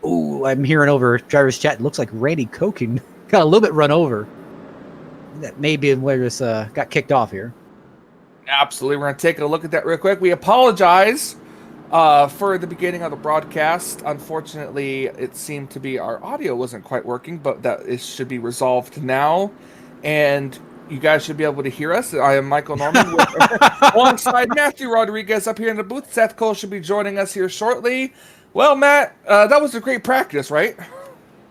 Ooh, I'm hearing over driver's chat. It looks like Randy Koken got a little bit run over. That may be where this got kicked off here. Absolutely. We're going to take a look at that real quick. We apologize for the beginning of the broadcast. Unfortunately, it seemed to be our audio wasn't quite working, but that should be resolved now. And you guys should be able to hear us. I am Michael Norman alongside Matthew Rodriguez up here in the booth. Seth Cole should be joining us here shortly. Well, Matt, that was a great practice, right?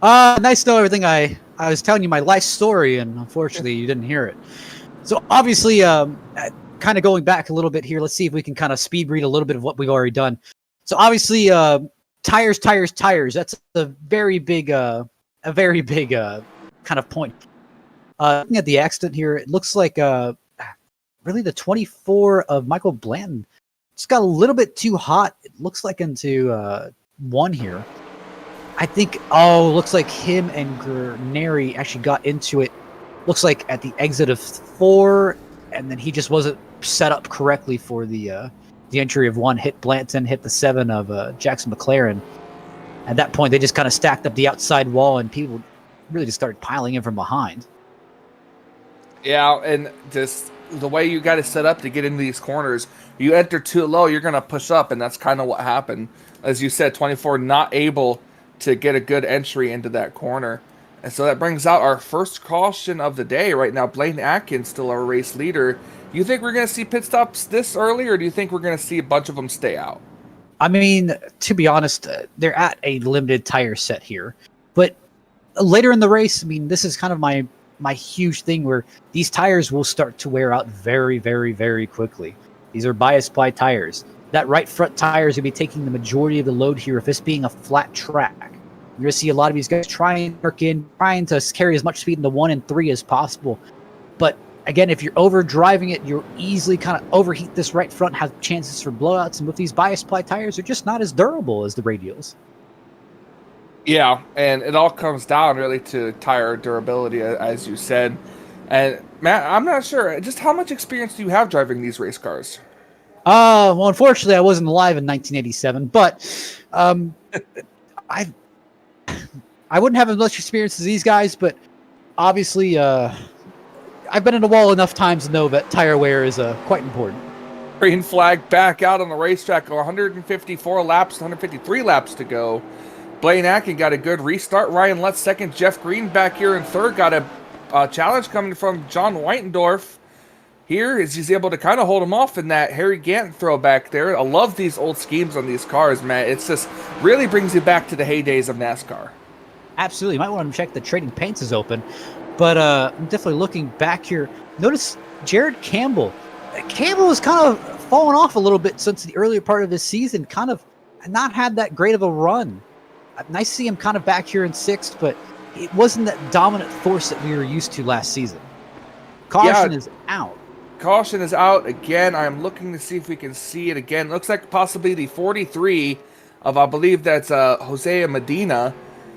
Nice to know everything. I was telling you my life story, and unfortunately you didn't hear it. So obviously, kind of going back a little bit here, let's see if we can kind of speed read a little bit of what we've already done. So obviously, tires. That's a very big kind of point. Looking at the accident here, it looks like really the 24 of Michael Blanton just got a little bit too hot. It looks like into one here. I think, looks like him and Gurneri actually got into it. Looks like at the exit of 4, and then he just wasn't set up correctly for the entry of 1. Hit Blanton, hit the 7 of Jackson McLaren. At that point, they just kind of stacked up the outside wall, and people really just started piling in from behind. Yeah, and just the way you got to set up to get into these corners, you enter too low, you're going to push up, and that's kind of what happened. As you said, 24 not able to get a good entry into that corner. And so that brings out our first caution of the day right now. Blaine Atkins, still our race leader. You think we're going to see pit stops this early, or do you think we're going to see a bunch of them stay out? I mean, to be honest, they're at a limited tire set here. But later in the race, I mean, this is kind of my huge thing where these tires will start to wear out very, very, very quickly. These are bias ply tires. That right front tire is going to be taking the majority of the load here. If this being a flat track, you're going to see a lot of these guys trying to carry as much speed in the 1 and 3 as possible. But again, if you're overdriving it, you'll easily kind of overheat this right front, have chances for blowouts. And with these bias ply tires, they're just not as durable as the radials. Yeah, and it all comes down really to tire durability, as you said. And Matt, I'm not sure, just how much experience do you have driving these race cars? Well, unfortunately, I wasn't alive in 1987, but I wouldn't have as much experience as these guys, but obviously, I've been in the wall enough times to know that tire wear is quite important. Green flag back out on the racetrack. 154 laps, 153 laps to go. Blaine Atkins got a good restart. Ryan Lutz second. Jeff Green back here in third. Got a challenge coming from John Weitendorf. Here is he's able to kind of hold him off in that Harry Gant throw back there. I love these old schemes on these cars, man. It's just really brings you back to the heydays of NASCAR. Absolutely. You might want to check the Trading Paints is open. But I'm definitely looking back here. Notice Gerald Campbell. Campbell has kind of fallen off a little bit since the earlier part of his season. Kind of not had that great of a run. Nice to see him kind of back here in 6th, but it wasn't that dominant force that we were used to last season. Caution is out. Caution is out again. I'm looking to see if we can see it again. Looks like possibly the 43 of, I believe that's Jose Medina.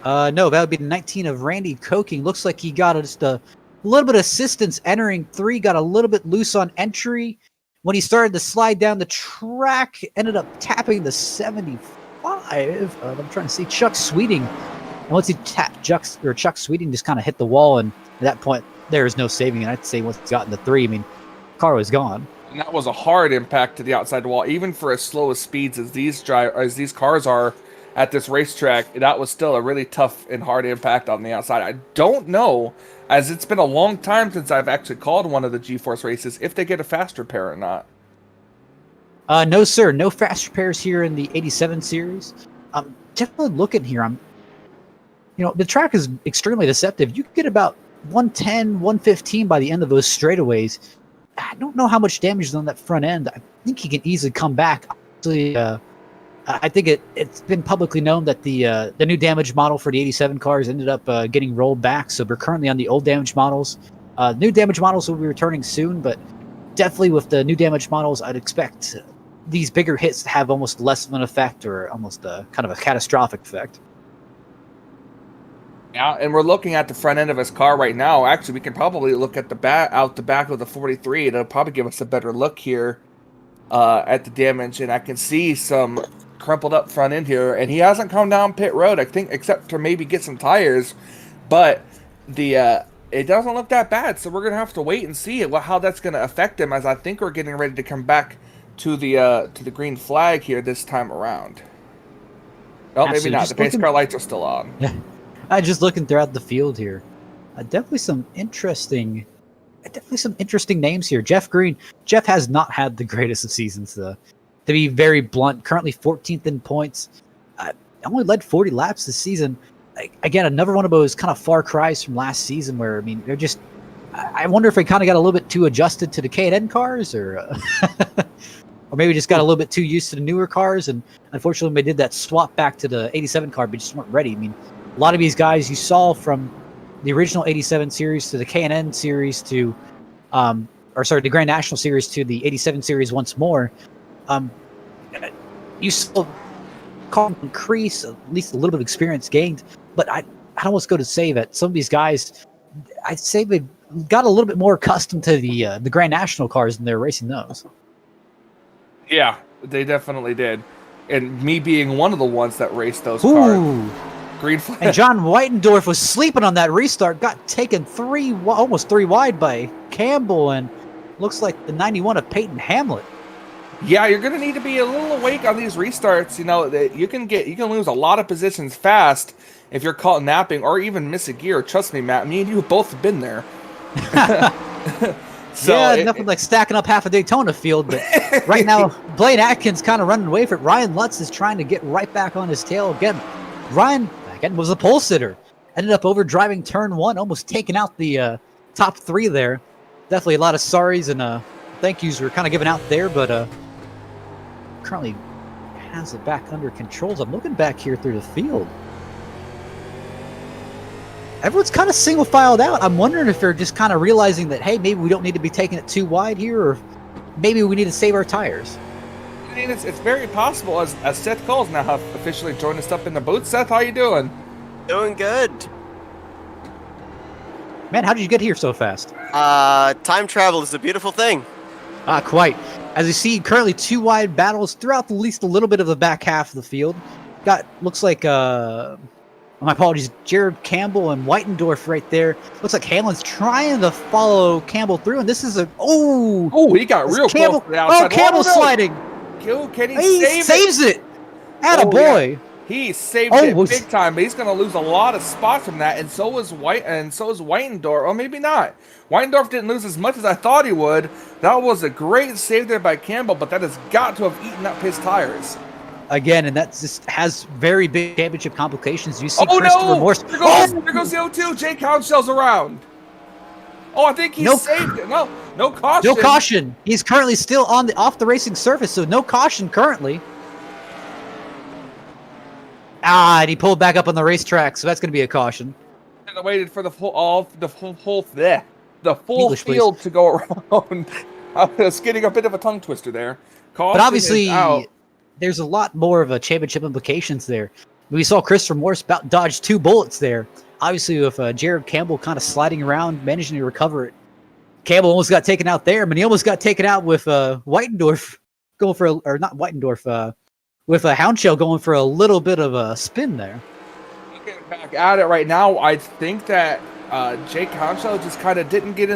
No, that would be the 19 of Randy Koken. Looks like he got just a little bit of assistance entering 3, got a little bit loose on entry. When he started to slide down the track, ended up tapping the 75. I'm trying to see Chuck Sweeting. And once he tapped Chuck Sweeting just kind of hit the wall, and at that point, there is no saving it. I'd say once he got into 3, I mean, car was gone. And that was a hard impact to the outside wall, even for as slow as speeds as these cars are at this racetrack. That was still a really tough and hard impact on the outside. I don't know, as it's been a long time since I've actually called one of the G-Force races, if they get a fast repair or not. No, sir. No fast repairs here in the 87 series. I'm definitely looking here. The track is extremely deceptive. You can get about 110, 115 by the end of those straightaways. I don't know how much damage is on that front end. I think he can easily come back. Obviously, I think it's been publicly known that the new damage model for the 87 cars ended up getting rolled back. So we're currently on the old damage models. New damage models will be returning soon, but definitely with the new damage models, I'd expect these bigger hits to have almost less of an effect, or almost kind of a catastrophic effect. Yeah, and we're looking at the front end of his car right now. Actually, we can probably look at the back of the 43. It'll probably give us a better look here at the damage, and I can see some crumpled up front end here, and he hasn't come down pit road, I think, except to maybe get some tires. But it doesn't look that bad, so we're going to have to wait and see how that's going to affect him, as I think we're getting ready to come back to the green flag here this time around. Oh, maybe not. The pace car lights are still on. Yeah, I'm just looking throughout the field here. Definitely some interesting names here. Jeff Green. Jeff has not had the greatest of seasons, to be very blunt. Currently 14th in points. Only led 40 laps this season. Again, another one of those kind of far cries from last season where, I mean, they're just... I wonder if they kind of got a little bit too adjusted to the K&N cars, or or maybe just got a little bit too used to the newer cars, and unfortunately they did that swap back to the 87 car, but just weren't ready. I mean, a lot of these guys you saw from the original 87 series to the K&N series to, the Grand National series to the 87 series once more, you saw car increase, at least a little bit of experience gained, but I'd almost go to say that some of these guys, I'd say they've got a little bit more accustomed to the Grand National cars than they're racing those. Yeah, they definitely did. And me being one of the ones that raced those cars. Green flag. And John Whitendorf was sleeping on that restart, got taken almost three wide by Campbell, and looks like the 91 of Peyton Hamlet. Yeah, you're going to need to be a little awake on these restarts. You know, you can lose a lot of positions fast if you're caught napping or even miss a gear. Trust me, Matt, me and you have both been there. Nothing like stacking up half a Daytona field, but right now Blaine Atkins kind of running away from it. Ryan Lutz is trying to get right back on his tail again. Ryan was a pole sitter, ended up over driving turn one, almost taking out the top three there. Definitely a lot of sorries and thank yous were kind of given out there, but currently has it back under control. I'm looking back here through the field. Everyone's kind of single filed out. I'm wondering if they're just kind of realizing that, hey, maybe we don't need to be taking it too wide here, or maybe we need to save our tires. I mean, it's very possible, as Seth Carlson now have officially joined us up in the booth. Seth, how you doing? Doing good. Man, how did you get here so fast? Time travel is a beautiful thing. Quite. As you see, currently two wide battles throughout at least a little bit of the back half of the field. Looks like, my apologies, Gerald Campbell and Whitendorf right there. Looks like Hamlin's trying to follow Campbell through, and this is he got real close to the outside. Campbell's sliding. Can he saves it? Attaboy. Yeah. He saved it big time, but he's going to lose a lot of spots from that, and so is Whitendorf. Or maybe not. Whitendorf didn't lose as much as I thought he would. That was a great save there by Campbell, but that has got to have eaten up his tires. Again, and that just has very big championship complications. You see Christopher Morse. There goes the O2. Jake Houndshell's around. Oh, I think he saved it. No caution. No caution. He's currently still off the racing surface, so no caution currently. And he pulled back up on the racetrack, so that's going to be a caution. And I waited for the full field to go around. I was getting a bit of a tongue twister there. Caution, but obviously, there's a lot more of a championship implications there. We saw Christopher Morse dodge two bullets there. Obviously, with Gerald Campbell kind of sliding around, managing to recover it. Campbell almost got taken out there, but he almost got taken out with Whitendorf going for, with a Houndshell going for a little bit of a spin there. Looking back at it right now, I think that Jake Houndshell just kind of didn't get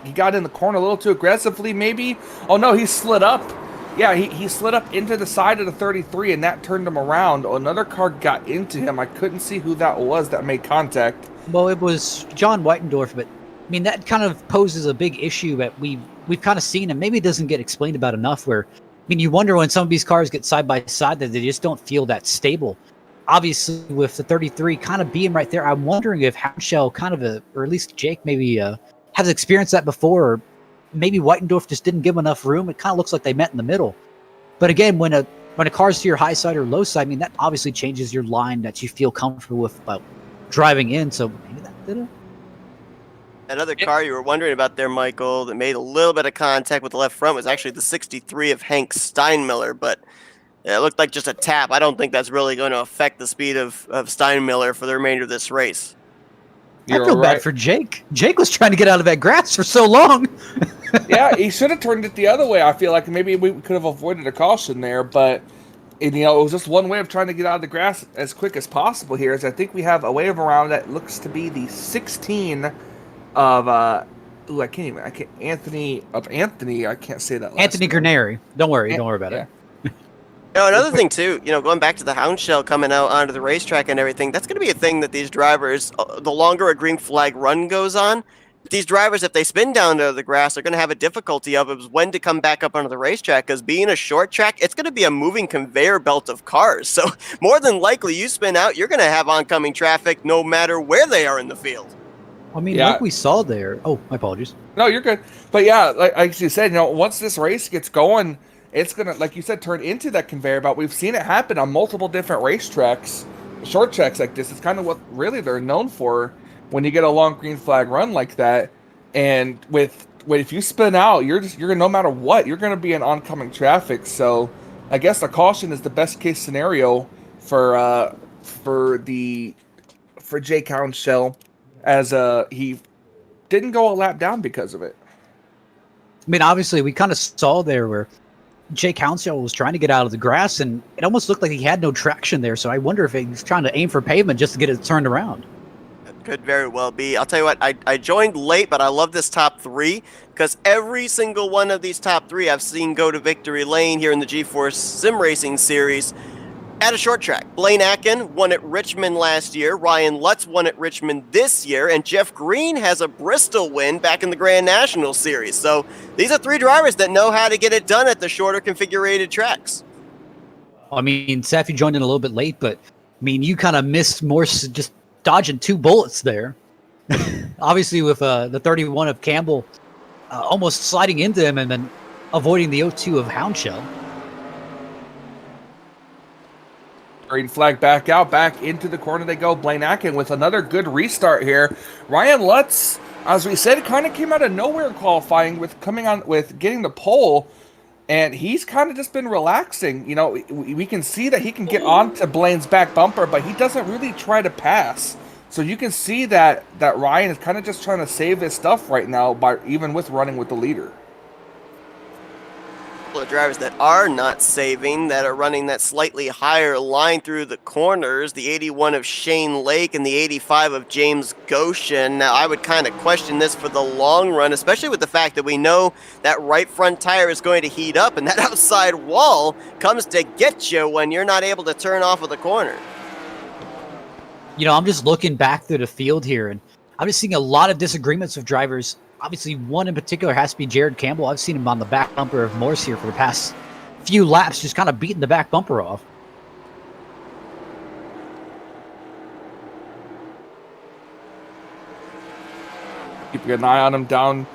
he got in the corner a little too aggressively, maybe. Oh no, he slid up. Yeah, he slid up into the side of the 33, and that turned him around. Another car got into him. I couldn't see who that was that made contact. Well, it was John Whitendorf, but I mean that kind of poses a big issue that we've kind of seen, and maybe it doesn't get explained about enough. Where, I mean, you wonder when some of these cars get side by side that they just don't feel that stable. Obviously, with the 33 kind of being right there, I'm wondering if Houndshell or at least Jake maybe has experienced that before, or maybe Whitendorf just didn't give him enough room. It kind of looks like they met in the middle. But again, when a car's to your high side or low side, I mean, that obviously changes your line that you feel comfortable with about driving in. So maybe that did it. Another car you were wondering about there, Michael, that made a little bit of contact with the left front was actually the 63 of Hank Steinmiller, but it looked like just a tap. I don't think that's really going to affect the speed of Steinmiller for the remainder of this race. I feel bad for Jake. Jake was trying to get out of that grass for so long. Yeah, he should have turned it the other way. I feel like maybe we could have avoided a caution there, but And, it was just one way of trying to get out of the grass as quick as possible here. Is I think we have a wave around that looks to be the 16 of Anthony. I can't say that. Anthony Graneri. Don't worry about it. Another thing too, going back to the hound shell coming out onto the racetrack and everything, that's going to be a thing that these drivers, the longer a green flag run goes on, these drivers, if they spin down to the grass, are going to have a difficulty of when to come back up onto the racetrack, because being a short track, it's going to be a moving conveyor belt of cars. So more than likely, you spin out, you're going to have oncoming traffic no matter where they are in the field. I mean, like we saw there. Oh, my apologies. No, you're good. But yeah, like you said, once this race gets going, it's going to, like you said, turn into that conveyor belt. We've seen it happen on multiple different racetracks, short tracks like this. It's kind of what really they're known for. When you get a long green flag run like that, and if you spin out, you're no matter what, you're going to be in oncoming traffic. So I guess the caution is the best case scenario for Jake Houndshell, as he didn't go a lap down because of it. I mean, obviously, we kind of saw there where Jake Houndshell was trying to get out of the grass, and it almost looked like he had no traction there. So I wonder if he was trying to aim for pavement just to get it turned around. Could very well be. I'll tell you what, I joined late, but I love this top three, because every single one of these top three I've seen go to victory lane here in the G-Force Sim Racing Series at a short track. Blaine Atkins won at Richmond last year, Ryan Lutz won at Richmond this year, and Jeff Green has a Bristol win back in the Grand National Series. So these are three drivers that know how to get it done at the shorter configurated tracks. I mean, Seth, you joined in a little bit late, but I mean, you kind of missed Morse just dodging two bullets there. Obviously with the 31 of Campbell almost sliding into him and then avoiding the 02 of Houndshell. Green flag back out, back into the corner they go. Blaine Atkins with another good restart here. Ryan Lutz, as we said, kind of came out of nowhere qualifying with getting the pole, and he's kind of just been relaxing. We can see that he can get onto Blaine's back bumper, but he doesn't really try to pass. So you can see that Ryan is kind of just trying to save his stuff right now, even with running with the leader. The drivers that are not saving, that are running that slightly higher line through the corners, the 81 of Shane Lake and the 85 of James Goshen. Now, I would kind of question this for the long run, especially with the fact that we know that right front tire is going to heat up, and that outside wall comes to get you when you're not able to turn off of the corner. I'm just looking back through the field here, and I'm just seeing a lot of disagreements with drivers. Obviously, one in particular has to be Gerald Campbell. I've seen him on the back bumper of Morse here for the past few laps, just kind of beating the back bumper off. Keeping an eye on him down,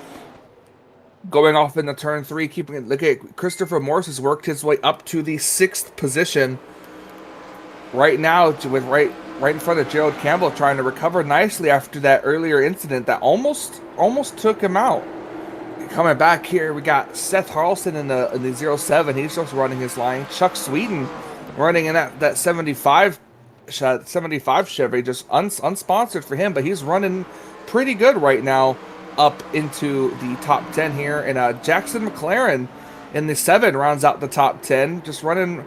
going off into turn 3. Look at Christopher Morse has worked his way up to the 6th position right now, with right in front of Gerald Campbell, trying to recover nicely after that earlier incident that almost took him out. Coming back here, we got Seth Carlson in the 07. He's just running his line. Chuck Sweden running in that 75 Chevy, just unsponsored for him, but he's running pretty good right now up into the top 10 here. And Jackson McLaren in the 7 rounds out the top 10, just running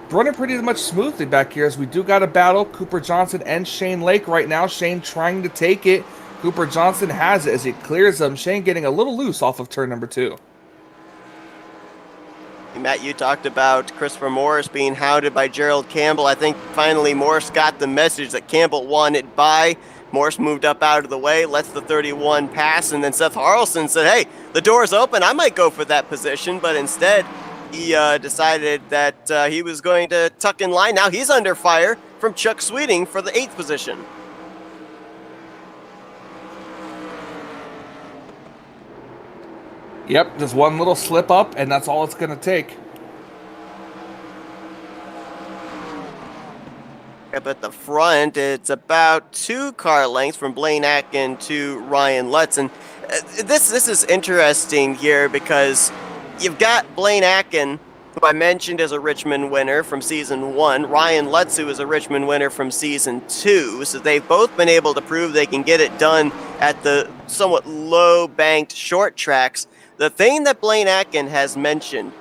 pretty much smoothly back here, as we do got a battle. Cooper Johnson and Shane Lake right now. Shane trying to take it. Cooper Johnson has it as he clears them. Shane getting a little loose off of turn number 2. Matt, you talked about Christopher Morse being hounded by Gerald Campbell. I think finally Morse got the message that Campbell wanted by. Morse moved up out of the way, lets the 31 pass, and then Seth Carlson said, hey, the door's open. I might go for that position, but instead he decided that he was going to tuck in line. Now he's under fire from Chuck Sweeting for the 8th position. Yep, just one little slip up, and that's all it's going to take. Up at the front, it's about 2 car lengths from Blaine Atkins to Ryan Lutz. And this is interesting here, because you've got Blaine Atkins, who I mentioned as a Richmond winner from Season 1, Ryan Lutz, who is a Richmond winner from Season 2, so they've both been able to prove they can get it done at the somewhat low-banked short tracks. The thing that Blaine Atkins has mentioned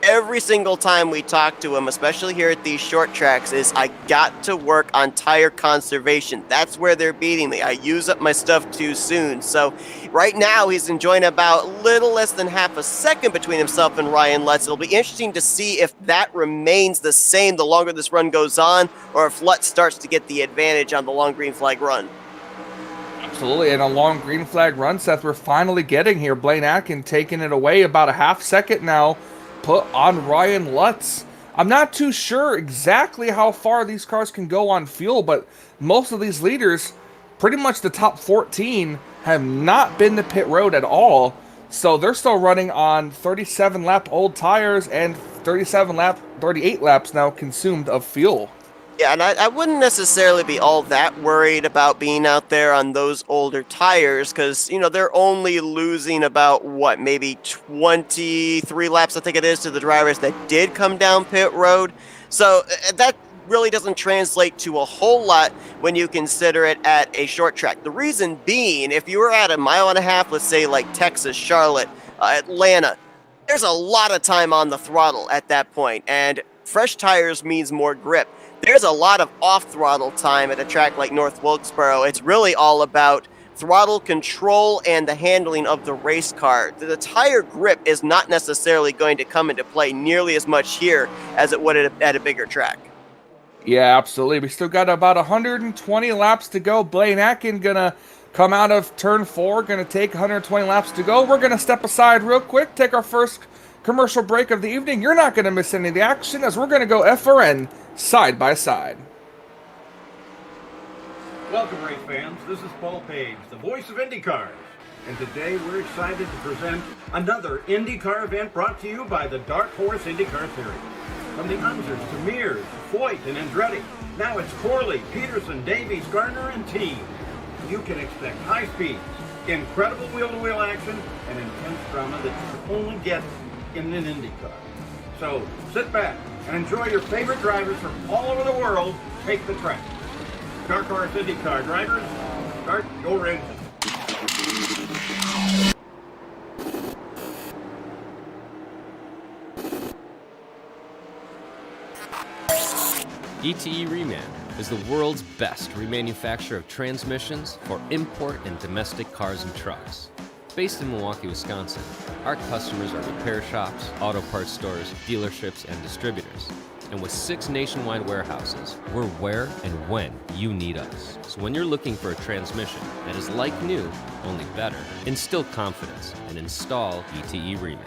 every single time we talk to him, especially here at these short tracks, is I got to work on tire conservation. That's where they're beating me. I use up my stuff too soon. So right now he's enjoying about little less than half a second between himself and Ryan Lutz. It'll be interesting to see if that remains the same the longer this run goes on, or if Lutz starts to get the advantage on the long green flag run. Absolutely, and a long green flag run, Seth, we're finally getting here. Blaine Atkins taking it away about a half second now, put on Ryan Lutz. I'm not too sure exactly how far these cars can go on fuel, but most of these leaders, pretty much the top 14, have not been to pit road at all. So they're still running on 37 lap old tires and 38 laps now consumed of fuel. Yeah, and I wouldn't necessarily be all that worried about being out there on those older tires because, they're only losing about, maybe 23 laps, I think it is, to the drivers that did come down pit road. So that really doesn't translate to a whole lot when you consider it at a short track. The reason being, if you were at 1.5 miles, let's say like Texas, Charlotte, Atlanta, there's a lot of time on the throttle at that point, and fresh tires means more grip. There's a lot of off-throttle time at a track like North Wilkesboro. It's really all about throttle control and the handling of the race car. The tire grip is not necessarily going to come into play nearly as much here as it would at a bigger track. Yeah, absolutely. We still got about 120 laps to go. Blaine Atkins gonna come out of turn 4, gonna take 120 laps to go. We're gonna step aside real quick, take our first commercial break of the evening. You're not gonna miss any of the action as we're gonna go FRN side by side. Welcome, race fans. This is Paul Page, the voice of IndyCars. And today we're excited to present another IndyCar event brought to you by the Dark Horse IndyCar Series. From the Unzers to Mears, Foyt, and Andretti, now it's Corley, Peterson, Davies, Gardner, and team. You can expect high speeds, incredible wheel-to-wheel action, and intense drama that you can only get in an IndyCar. So sit back and enjoy your favorite drivers from all over the world take the track. Dark Horse IndyCar drivers, start your engine. ETE Reman is the world's best remanufacturer of transmissions for import and domestic cars and trucks. Based in Milwaukee, Wisconsin, our customers are repair shops, auto parts stores, dealerships, and distributors. And with 6 nationwide warehouses, we're where and when you need us. So when you're looking for a transmission that is like new, only better, instill confidence and install ETE Reman.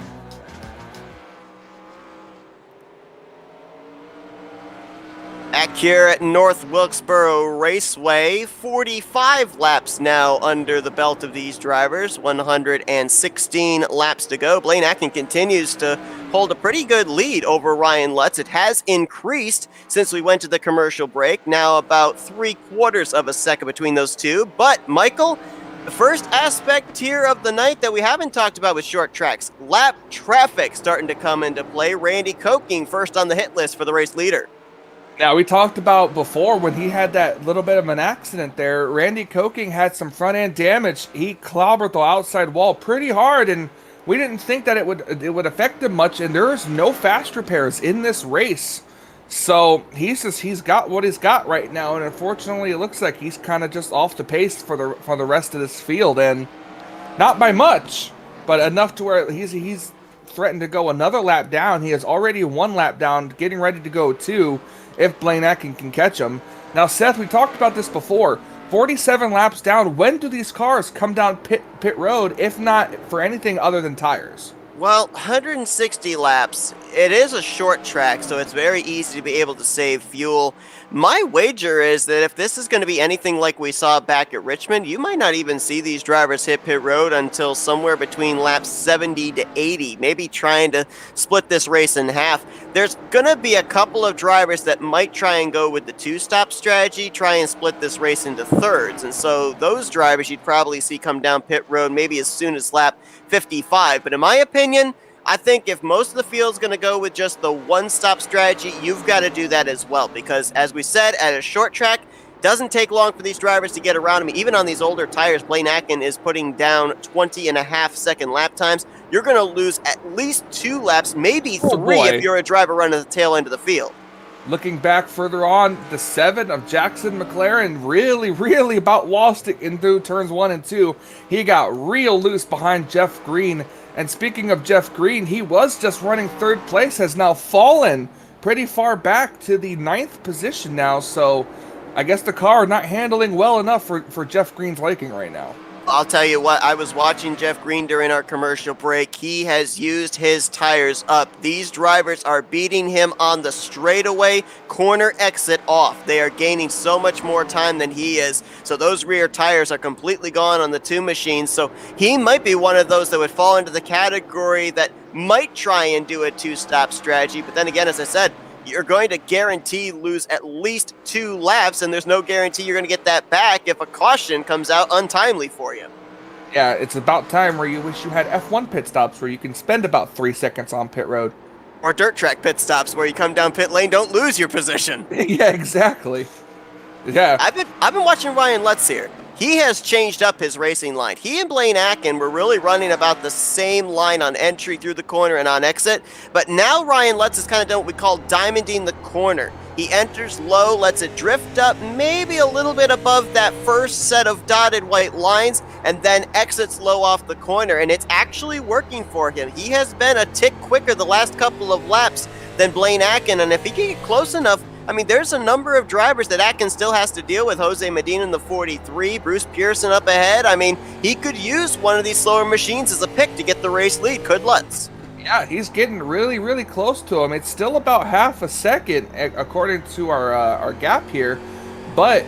Back here at North Wilkesboro Raceway, 45 laps now under the belt of these drivers, 116 laps to go. Blaine Atkins continues to hold a pretty good lead over Ryan Lutz. It has increased since we went to the commercial break, now about 3/4 of a second between those two. But, Michael, the first aspect here of the night that we haven't talked about with short tracks, lap traffic starting to come into play. Randy Koking first on the hit list for the race leader. Now, we talked about before when he had that little bit of an accident there, Randy Koking had some front end damage. He clobbered the outside wall pretty hard, and we didn't think that it would affect him much, and there's no fast repairs in this race. So he's got what he's got right now, and unfortunately it looks like he's kind of just off the pace for the rest of this field, and not by much, but enough to where he's threatened to go another lap down. He has already 1 lap down, getting ready to go 2. If Blaine Atkins can catch him. Now, Seth, we talked about this before. 47 laps down. When do these cars come down pit road, if not for anything other than tires? Well, 160 laps. It is a short track, so it's very easy to be able to save fuel. My wager is that if this is going to be anything like we saw back at Richmond, you might not even see these drivers hit pit road until somewhere between laps 70 to 80, maybe trying to split this race in half. There's going to be a couple of drivers that might try and go with the 2-stop strategy, try and split this race into thirds. And so those drivers you'd probably see come down pit road maybe as soon as lap 55. But in my opinion, I think if most of the field's going to go with just the 1-stop strategy, you've got to do that as well. Because as we said, at a short track, doesn't take long for these drivers to get around him. Even on these older tires, Blaine Atkins is putting down 20.5-second lap times. You're going to lose at least 2 laps, maybe 3 if you're a driver running at the tail end of the field. Looking back further on, the 7 of Jackson McLaren really about lost it into turns 1 and 2. He got real loose behind Jeff Green. And speaking of Jeff Green, he was just running 3rd place, has now fallen pretty far back to the 9th position now. So I guess the car not handling well enough for Jeff Green's liking right now. I'll tell you what, I was watching Jeff Green during our commercial break. He has used his tires up. These drivers are beating him on the straightaway corner exit off. They are gaining so much more time than he is. So those rear tires are completely gone on the 2 machines. So he might be one of those that would fall into the category that might try and do a 2-stop strategy. But then again, as I said, you're going to guarantee lose at least 2 laps, and there's no guarantee you're going to get that back if a caution comes out untimely for you. Yeah, it's about time where you wish you had F1 pit stops where you can spend about 3 seconds on pit road. Or dirt track pit stops where you come down pit lane, don't lose your position. Yeah, exactly. Yeah. I've been watching Ryan Lutz here. He has changed up his racing line. He and Blaine Atkins were really running about the same line on entry through the corner and on exit, but now Ryan Lutz has kind of done what we call diamonding the corner. He enters low, lets it drift up maybe a little bit above that first set of dotted white lines, and then exits low off the corner, and it's actually working for him. He has been a tick quicker the last couple of laps than Blaine Atkins, and if he can get close enough, I mean, there's a number of drivers that Atkins still has to deal with. Jose Medina in the 43, Bruce Pearson up ahead. I mean, he could use one of these slower machines as a pick to get the race lead, could Lutz. Yeah, he's getting really close to him. It's still about half a second, according to our gap here. But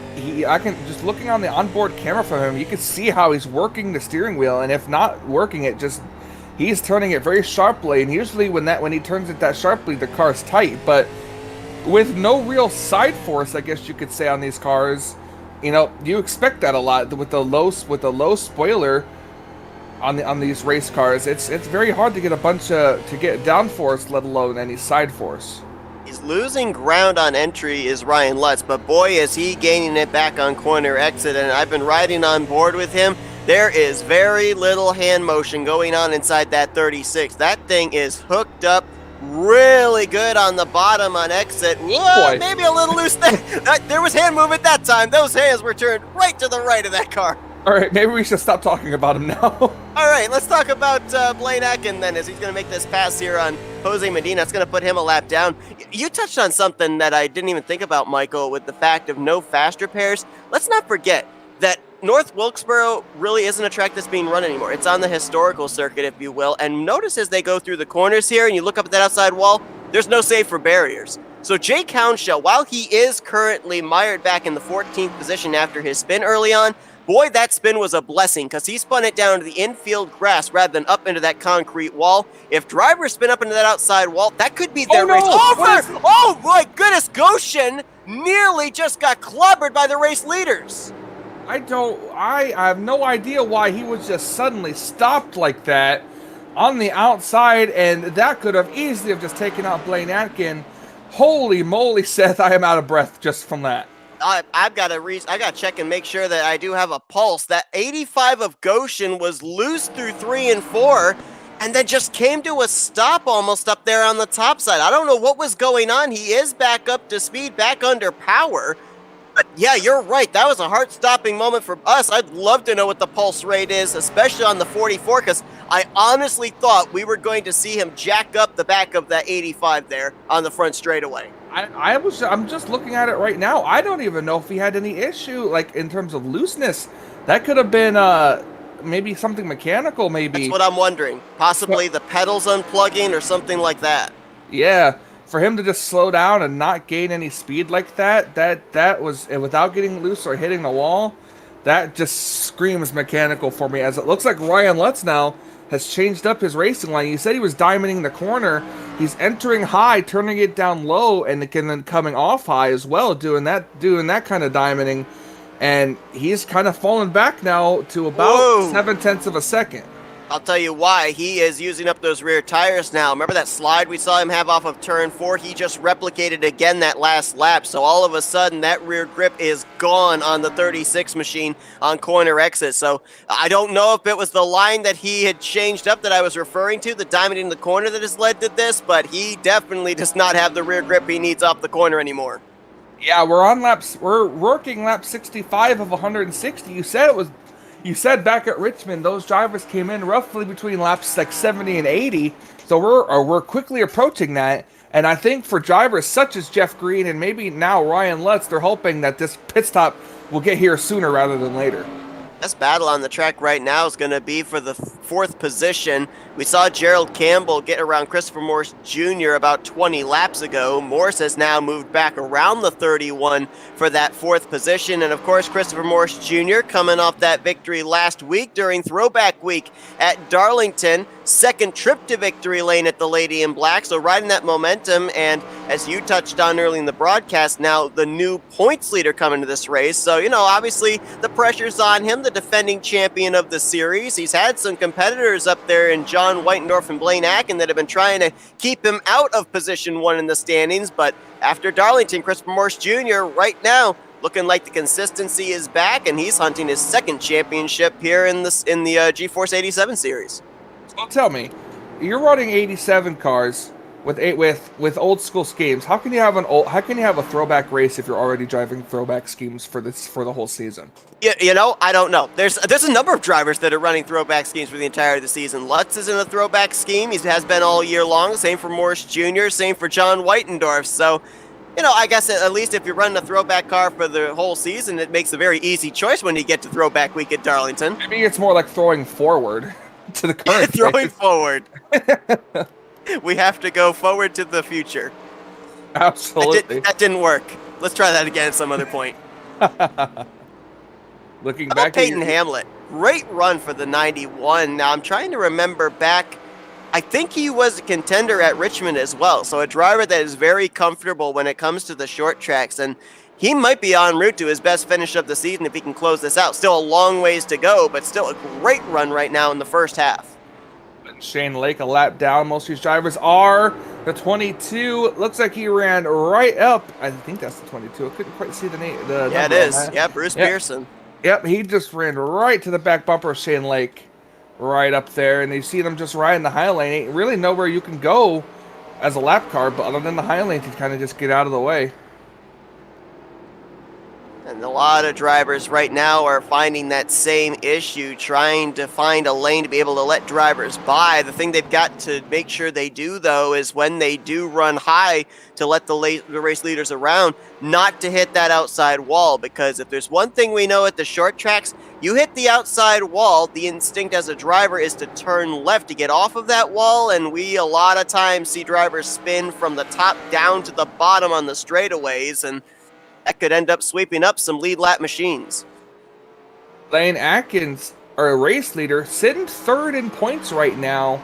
I can just looking on the onboard camera from him, you can see how he's working the steering wheel, and if not working it, he's turning it very sharply. And usually when he turns it that sharply, the car's tight. But with no real side force, I guess you could say, on these cars, you expect that a lot with the low spoiler on these race cars. It's very hard to get to get downforce, let alone any side force. He's losing ground on entry is Ryan Lutz, but boy, is he gaining it back on corner exit, and I've been riding on board with him. There is very little hand motion going on inside that 36. That thing is hooked up really good on the bottom on exit. Whoa, maybe a little loose there. There was hand movement that time. Those hands were turned right to the right of that car. All right, maybe we should stop talking about him now. All right, let's talk about Blaine Atkins then, as he's going to make this pass here on Jose Medina. It's going to put him a lap down. You touched on something that I didn't even think about, Michael, with the fact of no fast repairs. Let's not forget that North Wilkesboro really isn't a track that's being run anymore. It's on the historical circuit, if you will. And notice as they go through the corners here and you look up at that outside wall, there's no save for barriers. So Jake Hounshell, while he is currently mired back in the 14th position after his spin early on, boy, that spin was a blessing because he spun it down to the infield grass rather than up into that concrete wall. If drivers spin up into that outside wall, that could be their race over. Oh, my goodness. Goshen nearly just got clobbered by the race leaders. I have no idea why he was just suddenly stopped like that on the outside, and that could have easily have just taken out Blaine Atkins. Holy moly, Seth, I am out of breath just from that. I've got to check and make sure that I do have a pulse. That 85 of Goshen was loose through 3 and 4, and then just came to a stop almost up there on the top side. I don't know what was going on. He is back up to speed, back under power. But yeah, you're right. That was a heart-stopping moment for us. I'd love to know what the pulse rate is, especially on the 44, because I honestly thought we were going to see him jack up the back of that 85 there on the front straightaway. I'm just looking at it right now. I don't even know if he had any issue, like, in terms of looseness. That could have been maybe something mechanical, maybe. That's what I'm wondering. Possibly the pedals unplugging or something like that. Yeah. For him to just slow down and not gain any speed like that was, without getting loose or hitting the wall, that just screams mechanical for me, as it looks like Ryan Lutz now has changed up his racing line. He said he was diamonding the corner. He's entering high, turning it down low, and then coming off high as well, doing that kind of diamonding. And he's kind of fallen back now to about 0.7 of a second. I'll tell you why. He is using up those rear tires now. Remember that slide we saw him have off of turn 4? He just replicated again that last lap. So all of a sudden, that rear grip is gone on the 36 machine on corner exit. So I don't know if it was the line that he had changed up that I was referring to, the diamond in the corner that has led to this, but he definitely does not have the rear grip he needs off the corner anymore. Yeah, we're working lap 65 of 160. You said back at Richmond, those drivers came in roughly between laps like 70 and 80. So we're quickly approaching that. And I think for drivers such as Jeff Green and maybe now Ryan Lutz, they're hoping that this pit stop will get here sooner rather than later. Best battle on the track right now is going to be for the 4th position. We saw Gerald Campbell get around Christopher Morse Jr. about 20 laps ago. Morse has now moved back around the 31 for that 4th position. And of course, Christopher Morse Jr. coming off that victory last week during Throwback Week at Darlington. Second trip to victory lane at the Lady in Black. So riding that momentum, and as you touched on early in the broadcast, now the new points leader coming to this race. So, obviously the pressure's on him, the defending champion of the series. He's had some competitors up there in John Whitendorf and Blaine Atkins that have been trying to keep him out of position 1 in the standings. But after Darlington, Christopher Morse Jr. right now looking like the consistency is back, and he's hunting his 2nd championship here in the G-Force 87 series. So tell me, you're running 87 cars with old school schemes. How can you have a throwback race if you're already driving throwback schemes for the whole season? Yeah, I don't know. There's a number of drivers that are running throwback schemes for the entirety of the season. Lutz is in a throwback scheme. He has been all year long. Same for Morse Jr., same for John Whitendorf. So, I guess at least if you're running a throwback car for the whole season, it makes a very easy choice when you get to throwback week at Darlington. Maybe it's more like throwing forward to the current throwing forward. We have to go forward to the future. Absolutely. That didn't work. Let's try that again at some other point. Looking How back about Peyton Hamlet? Great run for the 91. Now, I'm trying to remember back. I think he was a contender at Richmond as well. So a driver that is very comfortable when it comes to the short tracks. And he might be en route to his best finish of the season if he can close this out. Still a long ways to go, but still a great run right now in the first half. Shane Lake a lap down. Most of these drivers are the 22. Looks like he ran right up. I think that's the 22. I couldn't quite see the name. Yeah, it is. Yeah, Bruce Pearson. Yep, he just ran right to the back bumper of Shane Lake. Right up there. And you see them just riding the high lane. Ain't really nowhere you can go as a lap car, but other than the high lane to kind of just get out of the way. And a lot of drivers right now are finding that same issue, trying to find a lane to be able to let drivers by. The thing they've got to make sure they do, though, is when they do run high to let the race leaders around, not to hit that outside wall. Because if there's one thing we know at the short tracks, you hit the outside wall, the instinct as a driver is to turn left to get off of that wall. And we a lot of times see drivers spin from the top down to the bottom on the straightaways, and that could end up sweeping up some lead lap machines. Blaine Atkins, our race leader, sitting 3rd in points right now.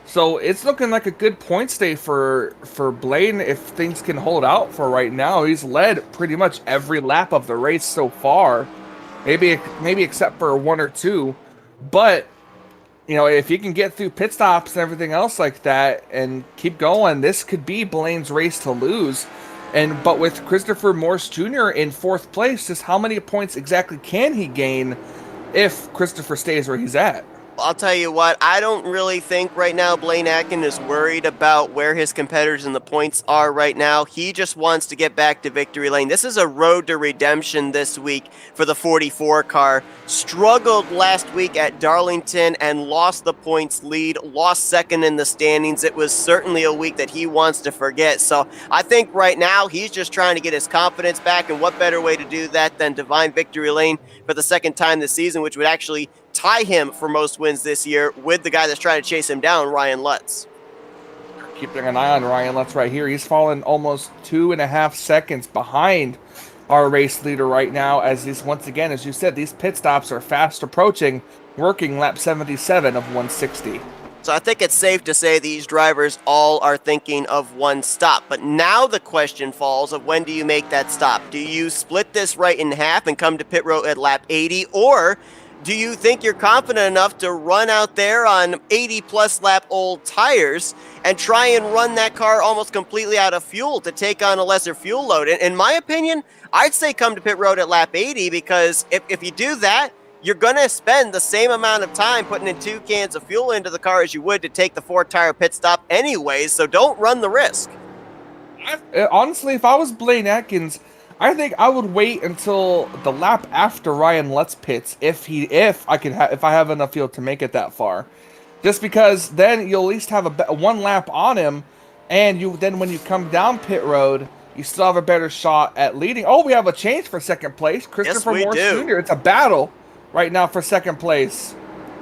So it's looking like a good points day for Blaine if things can hold out for right now. He's led pretty much every lap of the race so far. Maybe except for 1 or 2. But, if he can get through pit stops and everything else like that and keep going, this could be Blaine's race to lose. But with Christopher Morse Jr. in 4th place, just how many points exactly can he gain if Christopher stays where he's at? I'll tell you what, I don't really think right now Blaine Atkins is worried about where his competitors in the points are right now. He just wants to get back to victory lane. This is a road to redemption this week for the 44 car. Struggled last week at Darlington and lost the points lead, lost 2nd in the standings. It was certainly a week that he wants to forget. So I think right now he's just trying to get his confidence back, and what better way to do that than divine victory lane for the 2nd time this season, which would actually tie him for most wins this year with the guy that's trying to chase him down, Ryan Lutz. Keeping an eye on Ryan Lutz right here. He's fallen almost 2.5 seconds behind our race leader right now, as this, once again, as you said, these pit stops are fast approaching, working lap 77 of 160. So I think it's safe to say these drivers all are thinking of one stop. But now the question falls of when do you make that stop? Do you split this right in half and come to pit road at lap 80, or do you think you're confident enough to run out there on 80-plus lap old tires and try and run that car almost completely out of fuel to take on a lesser fuel load? In my opinion, I'd say come to pit road at lap 80, because if you do that, you're going to spend the same amount of time putting in 2 cans of fuel into the car as you would to take the 4-tire pit stop anyways, so don't run the risk. Honestly, if I was Blaine Atkins, I think I would wait until the lap after Ryan Lutz pits if I have enough fuel to make it that far, just because then you'll at least have one lap on him, and then when you come down pit road, you still have a better shot at leading. Oh, we have a change for second place. Christopher Morse Jr. It's a battle right now for second place.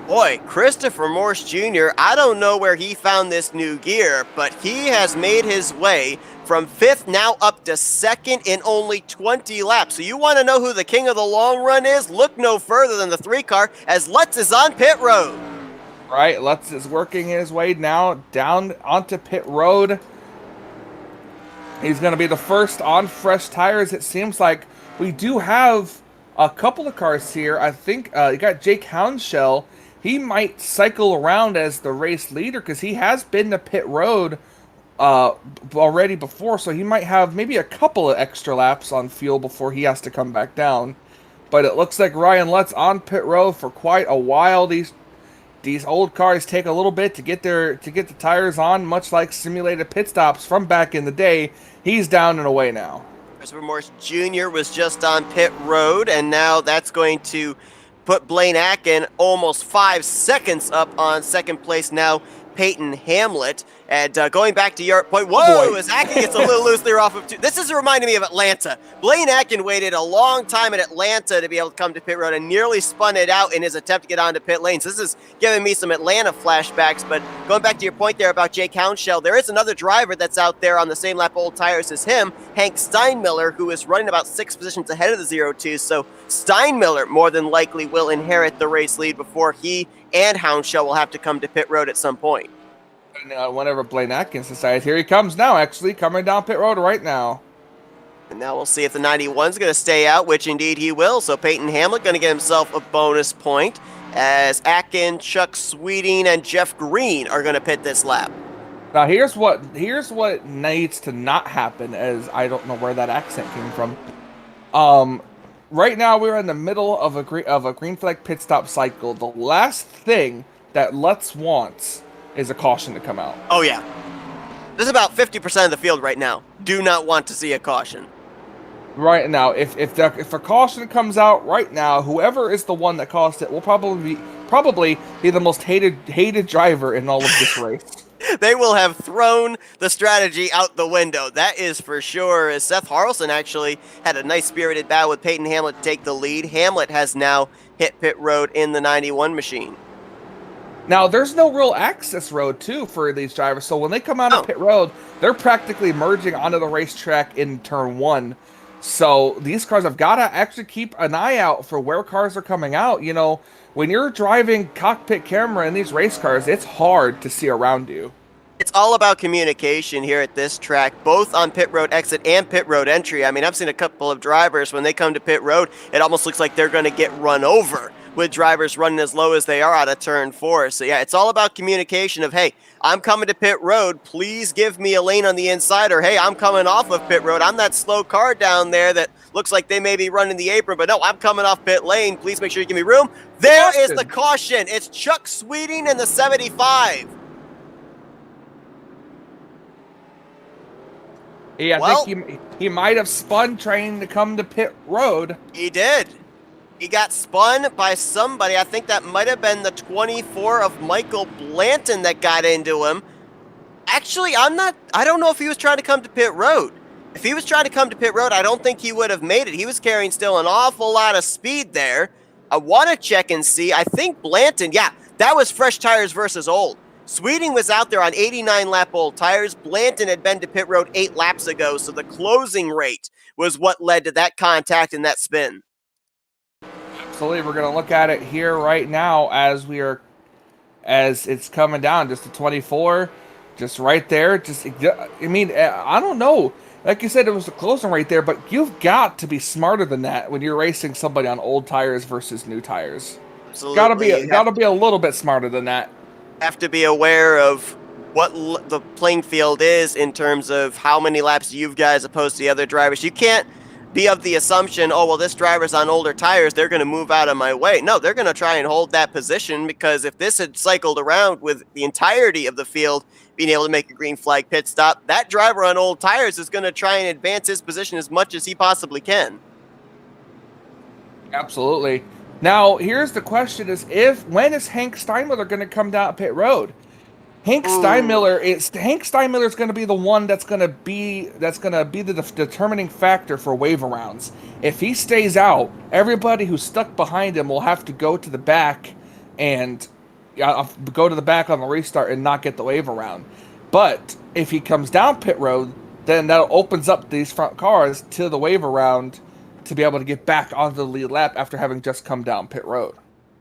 Boy, Christopher Morse Jr., I don't know where he found this new gear, but he has made his way from 5th now up to 2nd in only 20 laps. So you want to know who the king of the long run is? Look no further than the 3 car, as Lutz is on pit road. Right, Lutz is working his way now down onto pit road. He's going to be the first on fresh tires. It seems like we do have a couple of cars here. I think you got Jake Houndshell. He might cycle around as the race leader because he has been to pit road already before, so he might have maybe a couple of extra laps on fuel before he has to come back down. But it looks like Ryan Lutz on pit road for quite a while. These old cars take a little bit to get the tires on, much like simulated pit stops from back in the day. He's down and away now. Christopher Morse Jr. was just on pit road, and now that's going to put Blaine Atkins almost 5 seconds up on second place now, Peyton Hamlet. And going back to your point, whoa, as Atkins gets a little loose there off of 2. This is reminding me of Atlanta. Blaine Atkins waited a long time at Atlanta to be able to come to pit road and nearly spun it out in his attempt to get onto pit lane. So this is giving me some Atlanta flashbacks. But going back to your point there about Jake Houndshell, there is another driver that's out there on the same lap old tires as him, Hank Steinmiller, who is running about 6 positions ahead of the 0-2. So Steinmiller more than likely will inherit the race lead before he and Houndshell will have to come to pit road at some point. Whenever Blaine Atkins decides, here he comes now, actually, coming down pit road right now. And now we'll see if the 91's going to stay out, which indeed he will. So Peyton Hamlet going to get himself a bonus point, as Atkins, Chuck Sweeting, and Jeff Green are going to pit this lap. Now here's what needs to not happen, as I don't know where that accent came from. Right now we're in the middle of a green flag pit stop cycle. The last thing that Lutz wants is a caution to come out. Oh yeah. There's about 50% of the field right now do not want to see a caution. Right now, if a caution comes out right now, whoever is the one that caused it will probably be the most hated driver in all of this race. They will have thrown the strategy out the window. That is for sure. As Seth Carlson actually had a nice spirited battle with Peyton Hamlet to take the lead. Hamlet has now hit pit road in the 91 machine. Now, there's no real access road, too, for these drivers. So when they come out of pit road, they're practically merging onto the racetrack in turn 1. So these cars have got to actually keep an eye out for where cars are coming out. You know, when you're driving cockpit camera in these race cars, it's hard to see around you. It's all about communication here at this track, both on pit road exit and pit road entry. I mean, I've seen a couple of drivers, when they come to pit road, it almost looks like they're going to get run over with drivers running as low as they are out of turn 4. So yeah, it's all about communication of, hey, I'm coming to pit road, please give me a lane on the inside, or hey, I'm coming off of pit road, I'm that slow car down there that looks like they may be running the apron, but no, I'm coming off pit lane, please make sure you give me room. There is the caution. It's Chuck Sweeting in the 75. Yeah, I think he might have spun trying to come to pit road. He did. He got spun by somebody. I think that might have been the 24 of Michael Blanton that got into him. Actually, I don't know if he was trying to come to pit road. If he was trying to come to pit road, I don't think he would have made it. He was carrying still an awful lot of speed there. I want to check and see. I think Blanton, yeah, that was fresh tires versus old. Sweeting was out there on 89 lap old tires. Blanton had been to pit road 8 laps ago, so the closing rate was what led to that contact and that spin. Absolutely, we're going to look at it here right now as it's coming down. Just a 24, just right there. I don't know. Like you said, it was a closing right there, but you've got to be smarter than that when you're racing somebody on old tires versus new tires. Absolutely. Gotta be a little bit smarter than that. Have to be aware of what the playing field is in terms of how many laps you've got as opposed to the other drivers. You can't be of the assumption, oh, well, this driver's on older tires, they're going to move out of my way. No, they're going to try and hold that position, because if this had cycled around with the entirety of the field being able to make a green flag pit stop, that driver on old tires is going to try and advance his position as much as he possibly can. Absolutely. Now, here's the question: when is Hank Steinmiller going to come down pit road? Hank Steinmiller is going to be the one that's going to be the determining factor for wave arounds. If he stays out, everybody who's stuck behind him will have to go to the back and go to the back on the restart and not get the wave around. But if he comes down pit road, then that opens up these front cars to the wave around to be able to get back onto the lead lap after having just come down pit road.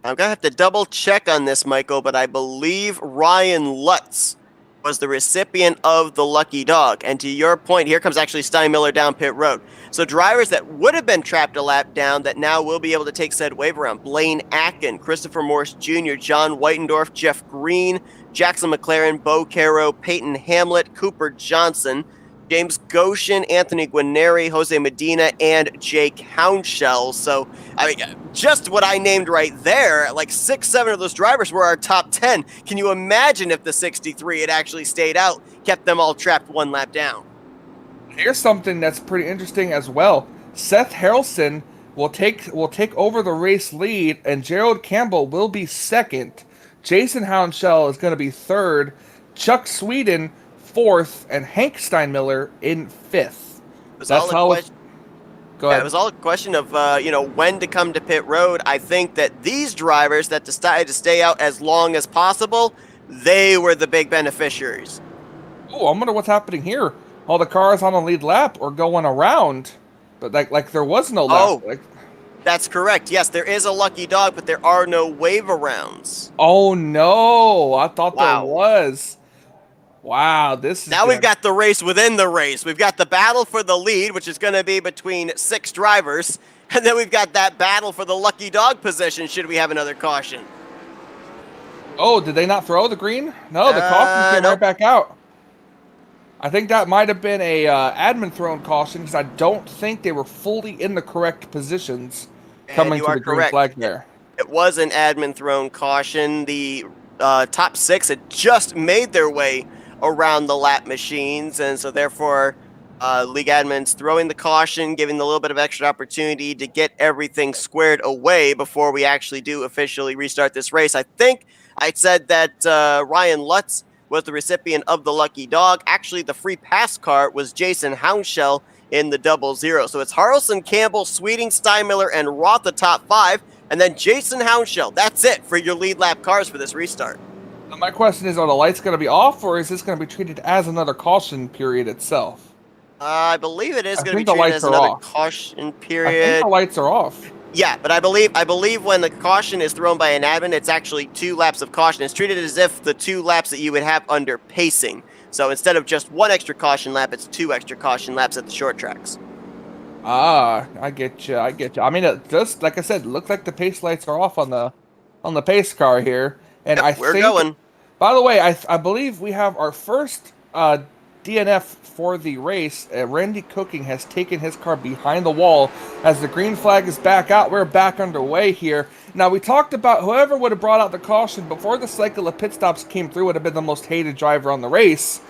I'm going to have to double check on this, Michael, but I believe Ryan Lutz was the recipient of the lucky dog. And to your point, here comes actually Steinmiller down pit road. So drivers that would have been trapped a lap down that now will be able to take said wave around: Blaine Atkins, Christopher Morse Jr., John Whitendorf, Jeff Green, Jackson McLaren, Bo Caro, Peyton Hamlet, Cooper Johnson, James Goshen, Anthony Guarneri, Jose Medina, and Jake Hounshell. So, I mean, just what I named right there, like 6-7 of those drivers were our top 10. Can you imagine if the 63 had actually stayed out, kept them all trapped one lap down? Here's something that's pretty interesting as well. Seth Carlson will take over the race lead, and Gerald Campbell will be second. Jason Hounshell is going to be third. Chuck Sweden fourth, and Hank Steinmiller in fifth. That's how it. Go ahead. Yeah, it was all a question of when to come to pit road. I think that these drivers that decided to stay out as long as possible, they were the big beneficiaries. Oh, I wonder what's happening here. All the cars on the lead lap are going around, but like there was no lap. Oh, that's correct. Yes, there is a lucky dog, but there are no wave arounds. Oh no! I thought there was. Wow, this is now we've got the race within the race. We've got the battle for the lead, which is going to be between 6 drivers, and then we've got that battle for the lucky dog position should we have another caution. Oh, did they not throw the green? No, the caution came right back out. I think that might have been a admin thrown caution, because I don't think they were fully in the correct positions coming to the green flag there. It was an admin thrown caution. The top 6 had just made their way around the lap machines, and so therefore league admins throwing the caution, giving a little bit of extra opportunity to get everything squared away before we actually do officially restart this race. I think I said that Ryan Lutz was the recipient of the lucky dog. Actually, the free pass car was Jason Hounshell in the 00. So it's Harrelson, Campbell, Sweeting, Steinmiller, and Roth the top 5, and then Jason Hounshell. That's it for your lead lap cars for this restart. Now my question is, are the lights going to be off, or is this going to be treated as another caution period itself? I believe it is going to be treated as another caution period. I think the lights are off. Yeah, but I believe when the caution is thrown by an admin, it's actually 2 laps of caution. It's treated as if the 2 laps that you would have under pacing. So instead of just 1 extra caution lap, it's 2 extra caution laps at the short tracks. Ah, I get you. I mean, it does, like I said, look like the pace lights are off on the pace car here. And yep, we're going. By the way, I believe we have our first DNF for the race. Randy Cooking has taken his car behind the wall as the green flag is back out. We're back underway here. Now, we talked about whoever would have brought out the caution before the cycle of pit stops came through would have been the most hated driver on the race.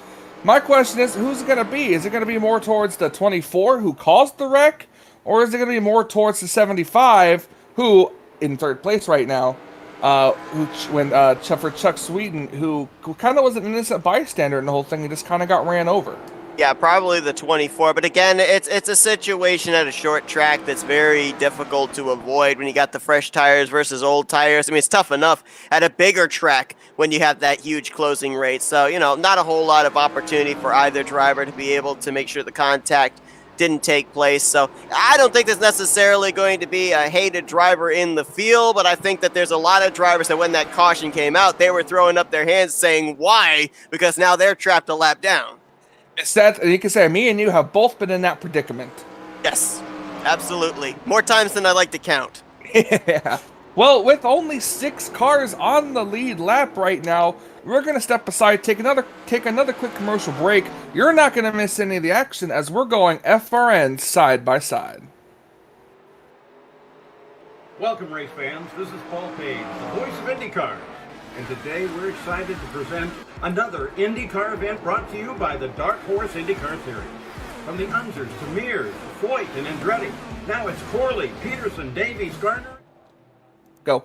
My question is, who's it going to be? Is it going to be more towards the 24 who caused the wreck? Or is it going to be more towards the 75 who, in 3rd place right now, for Chuck Sweden, who kind of was an innocent bystander in the whole thing and just kind of got ran over? Yeah, probably the 24. But again, it's a situation at a short track that's very difficult to avoid when you got the fresh tires versus old tires. I mean, it's tough enough at a bigger track when you have that huge closing rate. So, not a whole lot of opportunity for either driver to be able to make sure the contact didn't take place. So I don't think there's necessarily going to be a hated driver in the field, but I think that there's a lot of drivers that when that caution came out, they were throwing up their hands saying, why? Because now they're trapped a lap down. Seth, you can say me and you have both been in that predicament. Yes, absolutely. More times than I like to count. Yeah. Well, with only 6 cars on the lead lap right now, we're going to step aside, take another quick commercial break. You're not going to miss any of the action as we're going FRN side by side. Welcome, race fans. This is Paul Page, the voice of IndyCars. And today we're excited to present another IndyCar event brought to you by the Dark Horse IndyCar Series. From the Unzers to Mears, Foyt, and Andretti, now it's Corley, Peterson, Davies, Gardner. Go.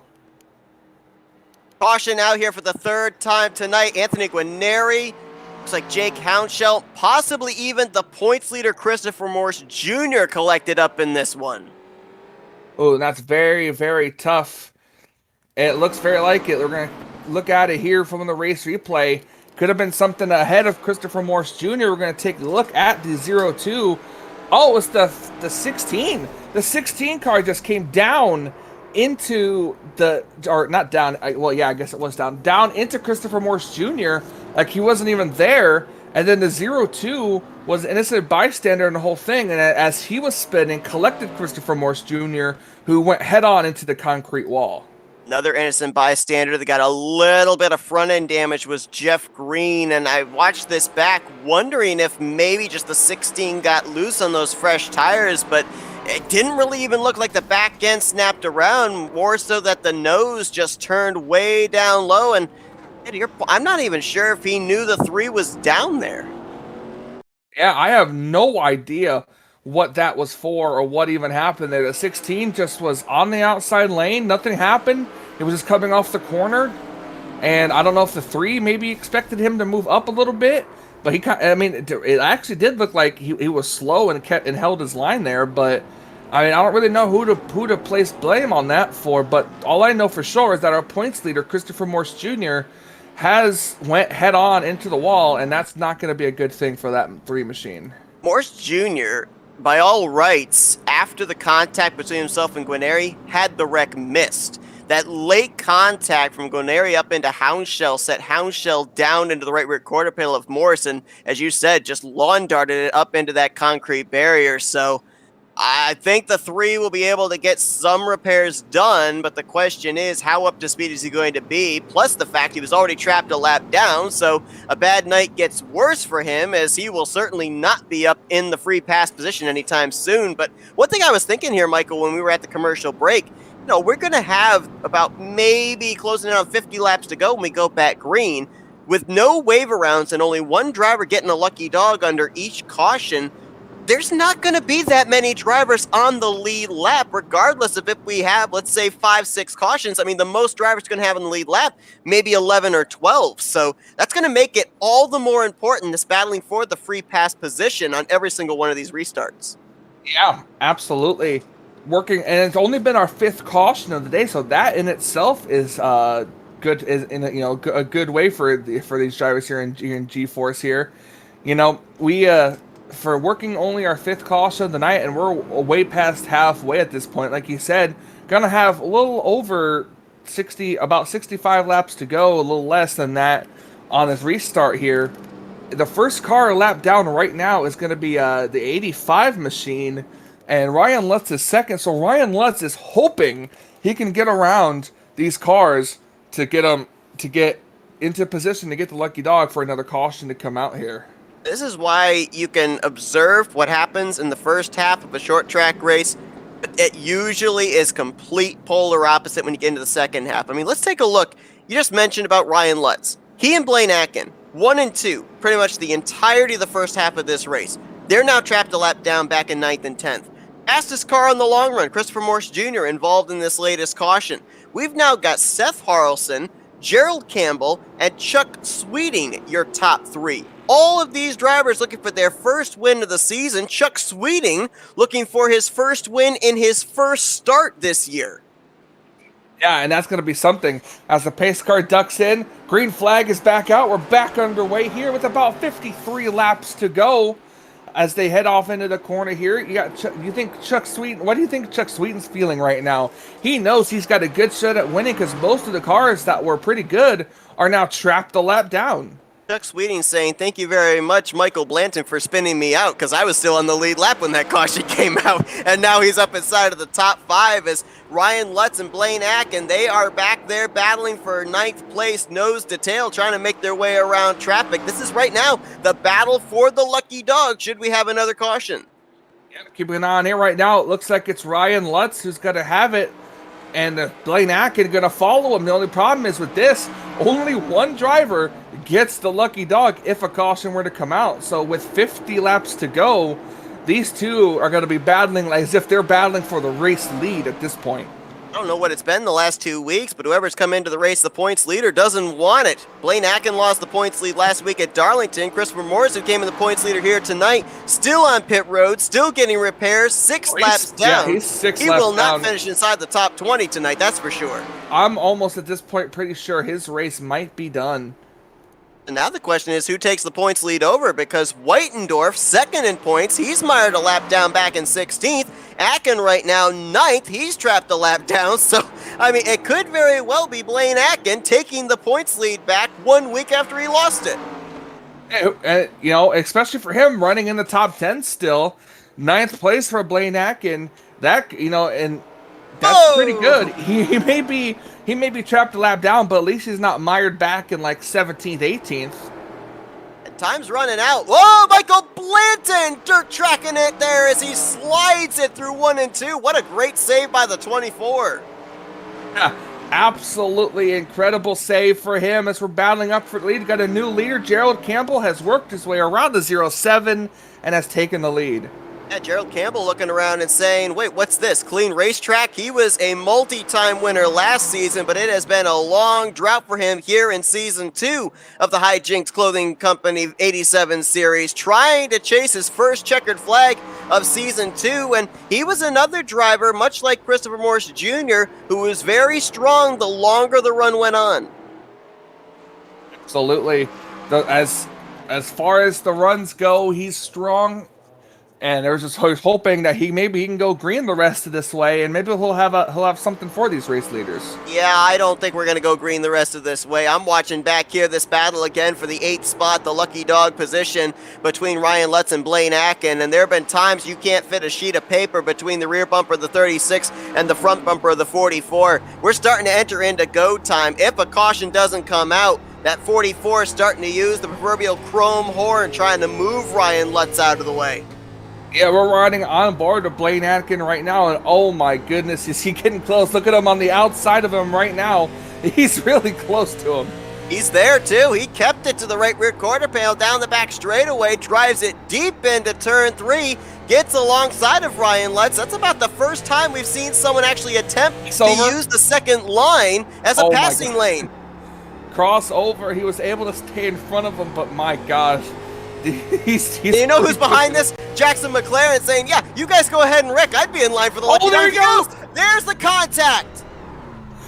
Caution out here for the 3rd time tonight. Anthony Guarneri, looks like Jake Hounshell, possibly even the points leader Christopher Morse Jr. collected up in this one. Oh, that's very, very tough. It looks very like it. We're going to look at it here from the race replay. Could have been something ahead of Christopher Morse Jr. We're going to take a look at the 0-2. Oh, it's the 16. The 16 car just came down into the, or not down, well, yeah, I guess it was down into Christopher Morse Jr. Like he wasn't even there. And then the 0-2 was an innocent bystander in the whole thing. And as he was spinning, collected Christopher Morse Jr., who went head on into the concrete wall. Another innocent bystander that got a little bit of front-end damage was Jeff Green, and I watched this back wondering if maybe just the 16 got loose on those fresh tires, but it didn't really even look like the back end snapped around, more so that the nose just turned way down low, and I'm not even sure if he knew the 3 was down there. Yeah, I have no idea what that was for or what even happened there. The 16 just was on the outside lane. Nothing happened. It was just coming off the corner. And I don't know if the 3 maybe expected him to move up a little bit. But it actually did look like he was slow and held his line there. But I mean, I don't really know who to place blame on that for. But all I know for sure is that our points leader, Christopher Morse Jr., went head on into the wall. And that's not going to be a good thing for that 3 machine. Morse Jr., by all rights, after the contact between himself and Guarneri, had the wreck missed. That late contact from Guarneri up into Hounshell set Hounshell down into the right rear quarter panel of Morse, and as you said, just lawn darted it up into that concrete barrier. So I think the 3 will be able to get some repairs done, but the question is, how up to speed is he going to be? Plus the fact he was already trapped a lap down, so a bad night gets worse for him, as he will certainly not be up in the free pass position anytime soon. But one thing I was thinking here, Michael, when we were at the commercial break, we're going to have about maybe closing in on 50 laps to go when we go back green. With no wave arounds and only one driver getting a lucky dog under each caution, there's not going to be that many drivers on the lead lap, regardless of if we have, let's say, 5-6 cautions. I mean, the most drivers going to have in the lead lap, maybe 11 or 12. So that's going to make it all the more important, this battling for the free pass position on every single one of these restarts. Yeah, absolutely. Working, and it's only been our 5th caution of the day, so that in itself is good. Is in a good way for these drivers here in G-Force here. We for working only our 5th caution of the night, and we're way past halfway at this point. Like you said, gonna have a little over 60, about 65 laps to go, a little less than that on this restart here. The first car lap down right now is going to be the 85 machine, and Ryan Lutz is second. So Ryan Lutz is hoping he can get around these cars to get into position to get the lucky dog for another caution to come out here. This is why you can observe what happens in the first half of a short track race. It usually is complete polar opposite when you get into the second half. I mean, let's take a look. You just mentioned about Ryan Lutz. He and Blaine Atkins, 1 and 2, pretty much the entirety of the first half of this race. They're now trapped a lap down back in 9th and 10th. Fastest car on the long run, Christopher Morse Jr., involved in this latest caution. We've now got Seth Carlson, Gerald Campbell, and Chuck Sweeting, your top 3. All of these drivers looking for their first win of the season. Chuck Sweeting looking for his first win in his first start this year. Yeah, and that's going to be something. As the pace car ducks in, green flag is back out. We're back underway here with about 53 laps to go as they head off into the corner here. What do you think Chuck Sweeting's feeling right now? He knows he's got a good shot at winning because most of the cars that were pretty good are now trapped a lap down. Chuck Sweeting saying, thank you very much, Michael Blanton, for spinning me out, because I was still on the lead lap when that caution came out, and now he's up inside of the top 5 as Ryan Lutz and Blaine Atkins, they are back there battling for 9th place, nose to tail, trying to make their way around traffic. This is right now the battle for the lucky dog, should we have another caution. Yeah, keeping an eye on it right now, it looks like it's Ryan Lutz who's going to have it, and Blaine Atkins going to follow him. The only problem is with this, only one driver gets the lucky dog if a caution were to come out. So with 50 laps to go, these two are going to be battling as if they're battling for the race lead at this point. I don't know what it's been the last 2 weeks, but whoever's come into the race, the points leader, doesn't want it. Blaine Atkins lost the points lead last week at Darlington. Christopher Morris, who came in the points leader here tonight, still on pit road, still getting repairs, 6 laps down. Yeah, he's 6 he laps will not down. finish inside the top 20 tonight, that's for sure. I'm almost at this point pretty sure his race might be done. And now the question is who takes the points lead over, because Whitendorf, second in points, he's mired a lap down back in 16th. Atkins right now 9th, he's trapped a lap down. So, I mean, it could very well be Blaine Atkins taking the points lead back 1 week after he lost it. You know, especially for him running in the top 10 still, 9th place for Blaine Atkins, that, you know, and that's pretty good. He may be trapped a lap down, but at least he's not mired back in like 17th, 18th. And time's running out. Whoa, Michael Blanton dirt tracking it there as he slides it through 1 and 2. What a great save by the 24. Yeah, absolutely incredible save for him as we're battling up for the lead. Got a new leader. Gerald Campbell has worked his way around the 07 and has taken the lead. Yeah, Gerald Campbell looking around and saying, wait, what's this? Clean racetrack? He was a multi-time winner last season, but it has been a long drought for him here in Season 2 of the Hijinx Clothing Company 87 Series, trying to chase his first checkered flag of Season 2, and he was another driver, much like Christopher Morris Jr., who was very strong the longer the run went on. Absolutely. As far as the runs go, he's strong. And there's just hoping that he can go green the rest of this way, and maybe he'll have something for these race leaders. Yeah, I don't think we're going to go green the rest of this way. I'm watching back here this battle again for the 8th spot, the lucky dog position between Ryan Lutz and Blaine Atkins, and there have been times you can't fit a sheet of paper between the rear bumper of the 36 and the front bumper of the 44. We're starting to enter into go time. If a caution doesn't come out, that 44 is starting to use the proverbial chrome horn, trying to move Ryan Lutz out of the way. Yeah, we're riding on board with Blaine Atkins right now, and oh my goodness, is he getting close? Look at him on the outside of him right now. He's really close to him. He's there too. He kept it to the right rear quarter panel, down the back straightaway, drives it deep into turn 3, gets alongside of Ryan Lutz. That's about the first time we've seen someone actually attempt to use the second line as a passing lane. Crossover, he was able to stay in front of him, but my gosh. He's you know who's behind this? Jackson McLaren saying, yeah, you guys go ahead and wreck. I'd be in line for the lucky dog. There he goes. There's the contact.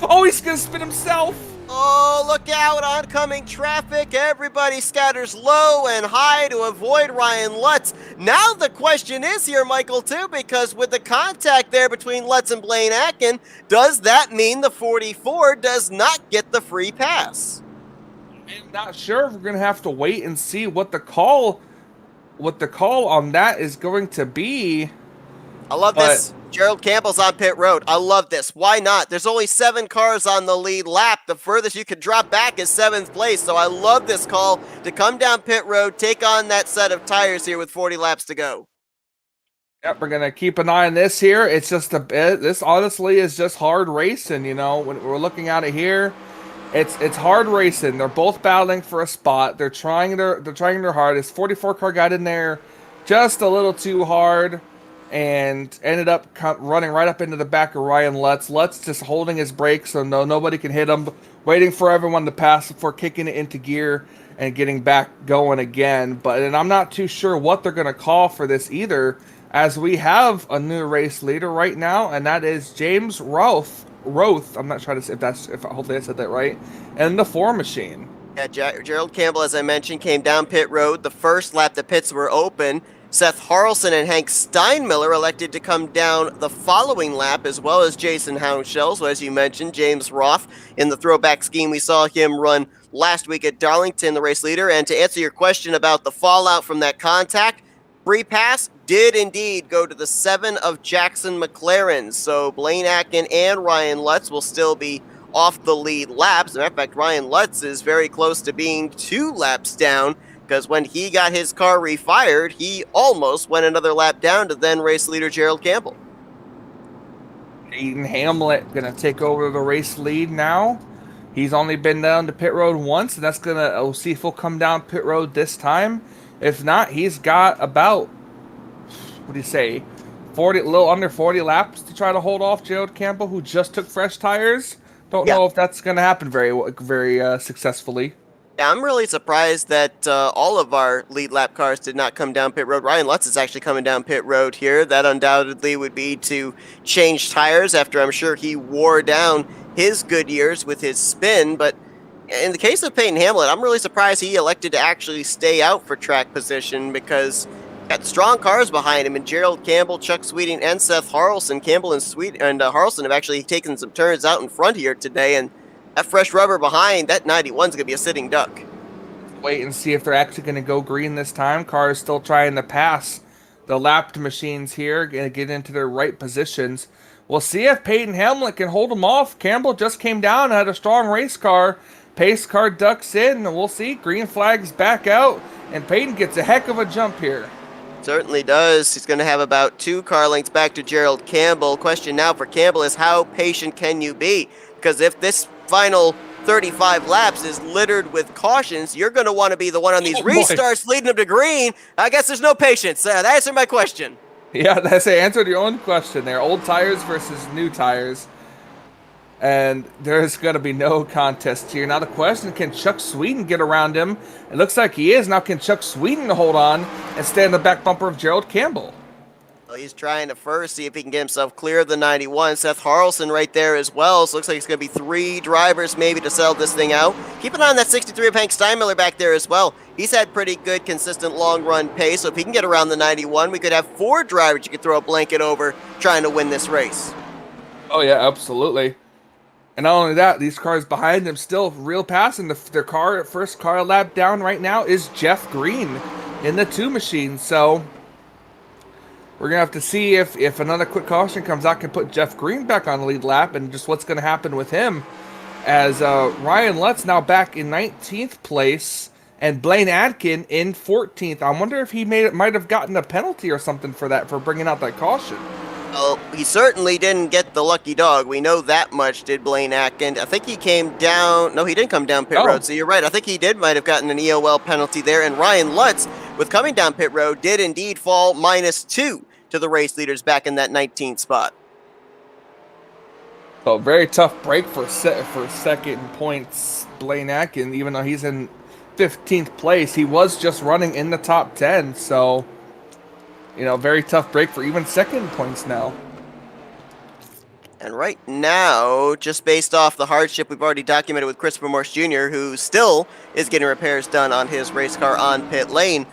Oh, he's going to spin himself. Oh, look out, oncoming traffic. Everybody scatters low and high to avoid Ryan Lutz. Now the question is here, Michael, too, because with the contact there between Lutz and Blaine Atkins, does that mean the 44 does not get the free pass? I'm not sure. We're going to have to wait and see what the call on that is going to be. I love this. Gerald Campbell's on pit road. I love this. Why not? There's only 7 cars on the lead lap. The furthest you could drop back is 7th place. So I love this call to come down pit road, take on that set of tires here with 40 laps to go. Yep, we're going to keep an eye on this here. It's just this honestly is just hard racing, you know, when we're looking at it here. It's hard racing. They're both battling for a spot. They're trying their hardest. 44 car got in there just a little too hard and ended up running right up into the back of Ryan Lutz. Lutz just holding his brakes so nobody can hit him, waiting for everyone to pass before kicking it into gear and getting back going again. And I'm not too sure what they're going to call for this either, as we have a new race leader right now, and that is James Roth. I'm not trying to say hopefully I said that right. And the 4 machine. Yeah, Gerald Campbell, as I mentioned, came down pit road the first lap. The pits were open. Seth Carlson and Hank Steinmiller elected to come down the following lap, as well as Jason Hounshell. So as you mentioned, James Roth, in the throwback scheme, we saw him run last week at Darlington, the race leader. And to answer your question about the fallout from that contact, free pass did indeed go to the 7 of Jackson McLarens. So Blaine Atkins and Ryan Lutz will still be off the lead laps. As a matter of fact, Ryan Lutz is very close to being 2 laps down, because when he got his car refired, he almost went another lap down to then race leader Gerald Campbell. Peyton Hamlet going to take over the race lead now. He's only been down to pit road once, and that's going to, we'll see if he'll come down pit road this time. If not, he's got about, what do you say, 40, a little under 40 laps to try to hold off Gerald Campbell, who just took fresh tires. Don't know if that's going to happen very successfully. Yeah, I'm really surprised that all of our lead lap cars did not come down pit road. Ryan Lutz is actually coming down pit road here. That undoubtedly would be to change tires after I'm sure he wore down his Goodyears with his spin. But in the case of Peyton Hamlet, I'm really surprised he elected to actually stay out for track position, because got strong cars behind him, and Gerald Campbell, Chuck Sweeting, and Seth Carlson. Campbell and Harlson have actually taken some turns out in front here today, and that fresh rubber behind, that 91 is going to be a sitting duck. Wait and see if they're actually going to go green this time. Cars still trying to pass the lapped machines here, going to get into their right positions. We'll see if Peyton Hamlet can hold them off. Campbell just came down, had a strong race car. Pace car ducks in, and we'll see. Green flag's back out, and Peyton gets a heck of a jump here. Certainly does. He's going to have about 2 car lengths back to Gerald Campbell. Question now for Campbell is, how patient can you be? Because if this final 35 laps is littered with cautions, you're going to want to be the one on these restarts leading them to green. I guess there's no patience. That answered my question. Yeah, that's answered your own question there. Old tires versus new tires. And there's going to be no contest here. Now the question, can Chuck Sweeting get around him? It looks like he is. Now can Chuck Sweeting hold on and stay in the back bumper of Gerald Campbell? Well, he's trying to first see if he can get himself clear of the 91. Seth Carlson right there as well. So it looks like it's going to be 3 drivers maybe to settle this thing out. Keep an eye on that 63 of Hank Steinmiller back there as well. He's had pretty good, consistent long-run pace. So if he can get around the 91, we could have 4 drivers you could throw a blanket over trying to win this race. Oh, yeah, absolutely. And not only that, these cars behind them still real passing. Their first car lap down right now is Jeff Green in the 2 machine. So we're going to have to see if another quick caution comes out, can put Jeff Green back on the lead lap, and just what's going to happen with him. As Ryan Lutz now back in 19th place, and Blaine Atkins in 14th. I wonder if he might have gotten a penalty or something for that, for bringing out that caution. Well, he certainly didn't get the lucky dog. We know that much, did Blaine Atkins. I think he came down. No, he didn't come down pit road, so you're right. I think he might have gotten an EOL penalty there. And Ryan Lutz, with coming down pit road, did indeed fall -2 to the race leaders back in that 19th spot. So very tough break for second points, Blaine Atkins, even though he's in 15th place. He was just running in the top 10, so very tough break for even second points now. And right now, just based off the hardship we've already documented with Christopher Morse Jr., who still is getting repairs done on his race car on pit lane,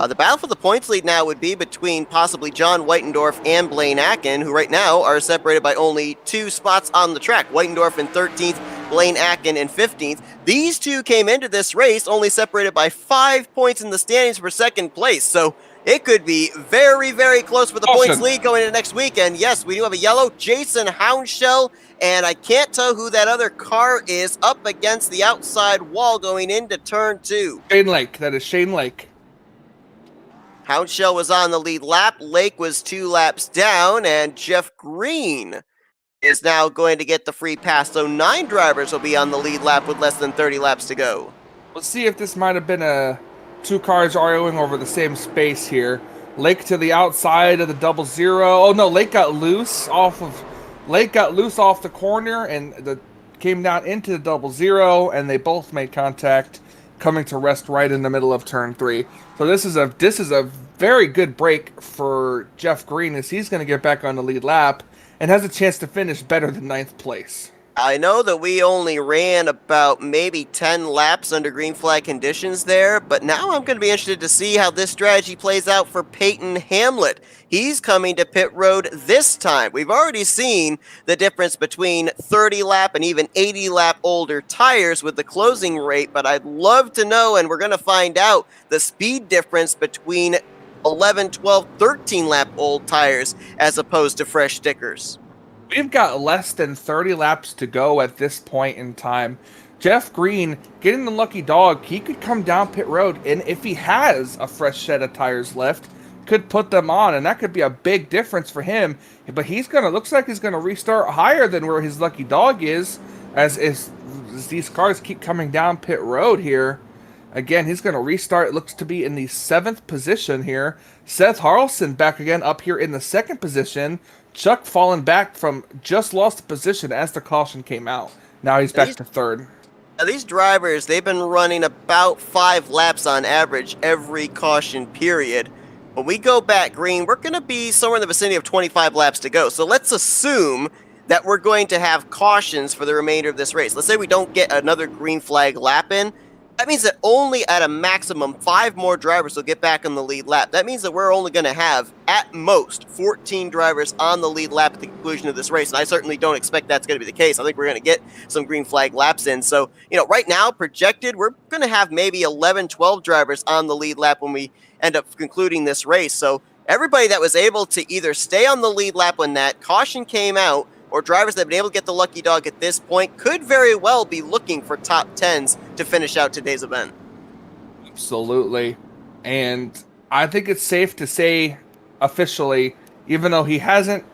the battle for the points lead now would be between possibly John Whitendorf and Blaine Atkins, who right now are separated by only 2 spots on the track. Whitendorf in 13th, Blaine Atkins in 15th. These 2 came into this race only separated by 5 points in the standings for second place. So it could be very, very close for the points lead going into next weekend. Yes, we do have a yellow Jason Hounshell, and I can't tell who that other car is up against the outside wall going into turn 2. Shane Lake. That is Shane Lake. Hounshell was on the lead lap. Lake was 2 laps down, and Jeff Green is now going to get the free pass. So 9 drivers will be on the lead lap with less than 30 laps to go. Let's see if this might have been 2 cars arguing over the same space here. Lake to the outside of the 00. Oh no, Lake got loose off the corner and came down into the 00, and they both made contact, coming to rest right in the middle of turn 3. So this is a very good break for Jeff Green, as he's going to get back on the lead lap and has a chance to finish better than 9th place. I know that we only ran about maybe 10 laps under green flag conditions there, but now I'm going to be interested to see how this strategy plays out for Peyton Hamlet. He's coming to pit road this time. We've already seen the difference between 30 lap and even 80 lap older tires with the closing rate, but I'd love to know, and we're going to find out, the speed difference between 11, 12, 13 lap old tires as opposed to fresh stickers. We've got less than 30 laps to go at this point in time. Jeff Green, getting the lucky dog, he could come down pit road, and if he has a fresh set of tires left, could put them on, and that could be a big difference for him. But looks like he's gonna restart higher than where his lucky dog is, as these cars keep coming down pit road here. Again, he's gonna restart. It looks to be in the 7th position here. Seth Carlson back again up here in the 2nd position. Chuck falling back from just lost a position as the caution came out. Now he's back to 3rd. Now these drivers, they've been running about 5 laps on average every caution period. When we go back green, we're going to be somewhere in the vicinity of 25 laps to go. So let's assume that we're going to have cautions for the remainder of this race. Let's say we don't get another green flag lap in. That means that only at a maximum 5 more drivers will get back on the lead lap. That means that we're only going to have, at most, 14 drivers on the lead lap at the conclusion of this race. And I certainly don't expect that's going to be the case. I think we're going to get some green flag laps in. So, right now, projected, we're going to have maybe 11, 12 drivers on the lead lap when we end up concluding this race. So everybody that was able to either stay on the lead lap when that caution came out, or drivers that have been able to get the lucky dog at this point, could very well be looking for top 10s to finish out today's event. Absolutely. And I think it's safe to say officially, even though he hasn't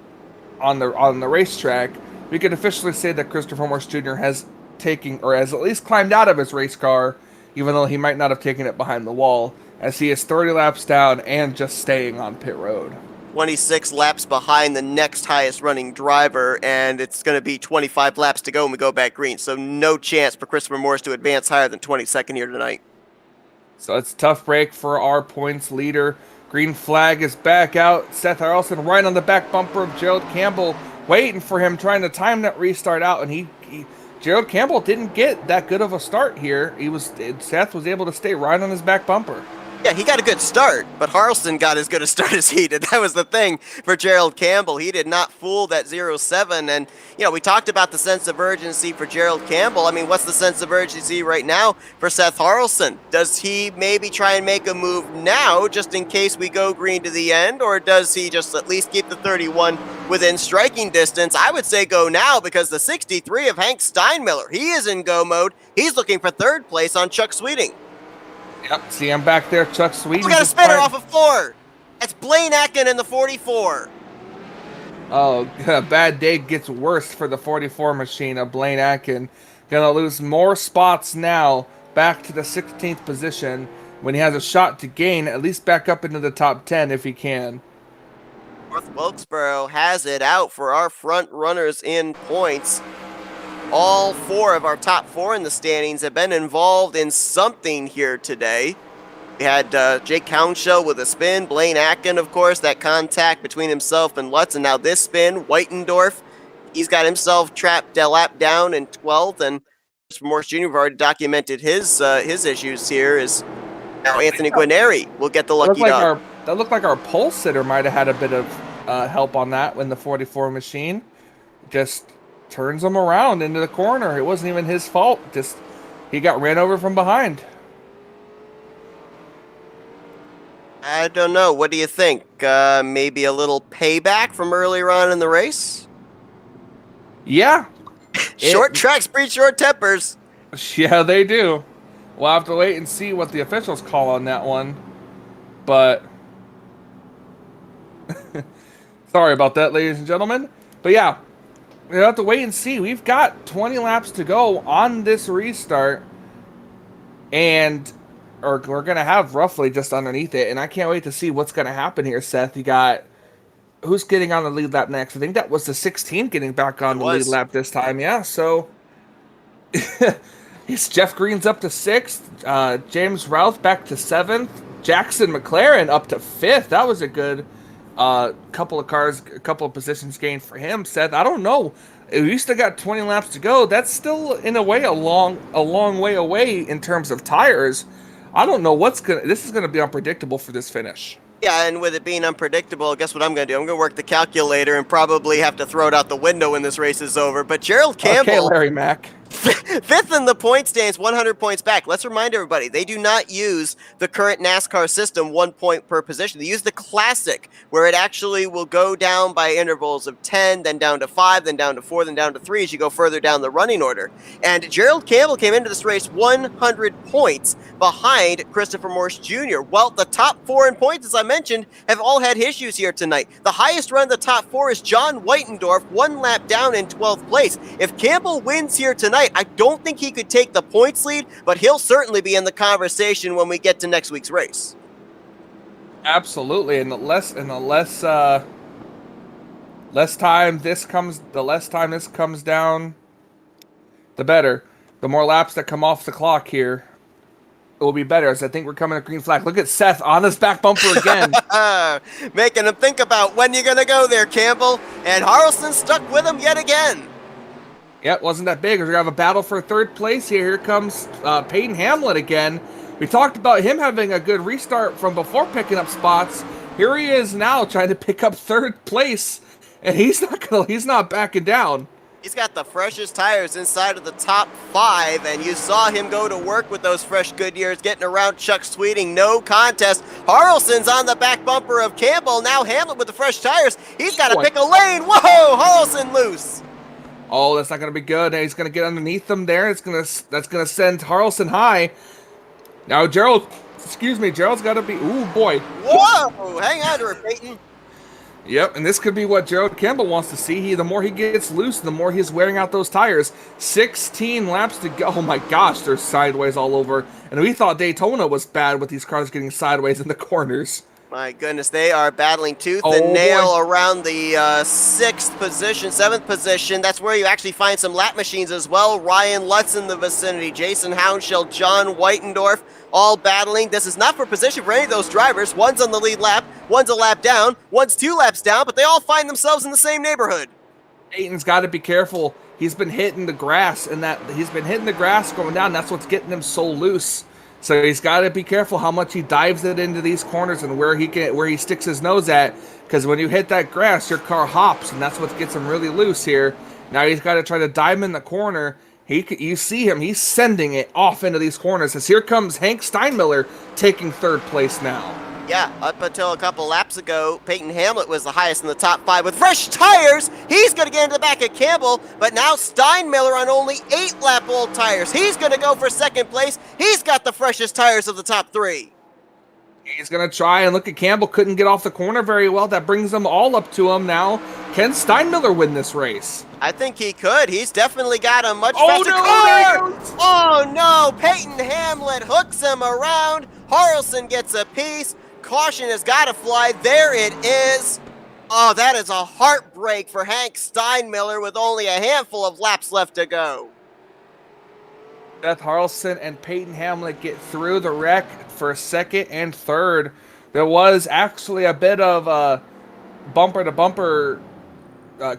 on the racetrack, we can officially say that Christopher Morse Jr. has at least climbed out of his race car, even though he might not have taken it behind the wall, as he is 30 laps down and just staying on pit road. 26 laps behind the next highest running driver, and it's going to be 25 laps to go when we go back green. So no chance for Christopher Morse to advance higher than 22nd here tonight. So it's a tough break for our points leader. Green flag is back out. Seth Carlson right on the back bumper of Gerald Campbell, waiting for him, trying to time that restart out, and Gerald Campbell didn't get that good of a start here. Seth was able to stay right on his back bumper. Yeah, he got a good start, but Harleston got as good a start as he did. That was the thing for Gerald Campbell. He did not fool that 0-7, and, we talked about the sense of urgency for Gerald Campbell. I mean, what's the sense of urgency right now for Seth Carlson? Does he maybe try and make a move now, just in case we go green to the end, or does he just at least keep the 31 within striking distance? I would say go now, because the 63 of Hank Steinmiller, he is in go mode. He's looking for 3rd place on Chuck Sweeting. Yep, see him back there, Chuck Sweeting. We got a spinner off of 4. That's Blaine Atkins in the 44. Oh, a bad day gets worse for the 44 machine of Blaine Atkins. Gonna lose more spots now, back to the 16th position, when he has a shot to gain, at least back up into the top 10 if he can. North Wilkesboro has it out for our front runners in points. All 4 of our top 4 in the standings have been involved in something here today. We had Jake Counshell with a spin, Blaine Atkins, of course, that contact between himself and Lutz, and now this spin, Whitendorf, he's got himself trapped a lap down in 12th, and Christopher Morse Jr. have already documented his issues here. Is now Anthony Guarneri will get the lucky dog. That looked like our pole sitter might have had a bit of help on that when the 44 machine just turns him around into the corner. It wasn't even his fault. Just he got ran over from behind. I don't know. What do you think? Maybe a little payback from earlier on in the race? Yeah. Short tracks breed short tempers. Yeah, they do. We'll have to wait and see what the officials call on that one. But sorry about that, ladies and gentlemen. But yeah, we'll have to wait and see. We've got 20 laps to go on this restart, and we're going to have roughly just underneath it, and I can't wait to see what's going to happen here, Seth. You got who's getting on the lead lap next? I think that was the 16 getting back on the lead lap this time. Yeah, so it's Jeff Green's up to 6th, James Routh back to 7th, Jackson McLaren up to 5th. That was a good couple of positions gained for him, Seth. I don't know. We still got 20 laps to go. That's still, in a way, a long way away in terms of tires. I don't know this is gonna be unpredictable for this finish. Yeah, and with it being unpredictable, guess what I'm going to do? I'm going to work the calculator and probably have to throw it out the window when this race is over. But Gerald Campbell, Okay, Larry Mack. fifth in the point stands, 100 points back. Let's remind everybody, they do not use the current NASCAR system, 1 point per position. They use the classic, where it actually will go down by intervals of 10, then down to 5, then down to 4, then down to 3 as you go further down the running order. And Gerald Campbell came into this race 100 points behind Christopher Morse Jr. Well, the top 4 in points, as I mentioned, have all had issues here tonight. The highest run in the top 4 is John Whitendorf, 1 lap down in 12th place. If Campbell wins here tonight, I don't think he could take the points lead, but he'll certainly be in the conversation when we get to next week's race. Absolutely, and the less time this comes down, the better. The more laps that come off the clock here, it will be better. As I think we're coming to green flag. Look at Seth on this back bumper again, making him think about when you're gonna go there, Campbell. And Harrelson stuck with him yet again. Yep, wasn't that big. We're going to have a battle for third place here. Here comes Peyton Hamlet again. We talked about him having a good restart from before picking up spots. Here he is now trying to pick up third place, and he's not backing down. He's got the freshest tires inside of the top 5, and you saw him go to work with those fresh Goodyears, getting around Chuck Sweeting, no contest. Harrelson's on the back bumper of Campbell. Now Hamlet with the fresh tires. He's got to pick a lane. Whoa, Harrelson loose. Oh, that's not going to be good. He's going to get underneath them there. That's going to send Harrelson high. Now Gerald's got to be. Ooh, boy. Whoa! Hang on to her, Peyton. Yep, and this could be what Gerald Campbell wants to see. The more he gets loose, the more he's wearing out those tires. 16 laps to go. Oh my gosh, they're sideways all over. And we thought Daytona was bad with these cars getting sideways in the corners. My goodness, they are battling tooth and nail around the 6th position, 7th position. That's where you actually find some lap machines as well. Ryan Lutz in the vicinity, Jason Hounshell, John Whitendorf, all battling. This is not for position for any of those drivers. One's on the lead lap, one's a lap down, one's 2 laps down, but they all find themselves in the same neighborhood. Peyton's got to be careful. He's been hitting the grass, and going down. That's what's getting him so loose. So he's got to be careful how much he dives it into these corners and where he sticks his nose at, because when you hit that grass, your car hops, and that's what gets him really loose here. Now he's got to try to dive in the corner. You see him, he's sending it off into these corners, as here comes Hank Steinmiller taking third place now. Yeah, up until a couple laps ago, Peyton Hamlet was the highest in the top 5 with fresh tires. He's going to get into the back of Campbell, but now Steinmiller on only 8-lap old tires. He's going to go for second place. He's got the freshest tires of the top 3. He's going to try, and look at Campbell, couldn't get off the corner very well. That brings them all up to him now. Can Steinmiller win this race? I think he could. He's definitely got a much faster car. Oh, no. Peyton Hamlet hooks him around. Harrelson gets a piece. Caution has got to fly. There it is. Oh, that is a heartbreak for Hank Steinmiller with only a handful of laps left to go. Seth Carlson and Peyton Hamlet get through the wreck for second and third. There was actually a bit of bumper-to-bumper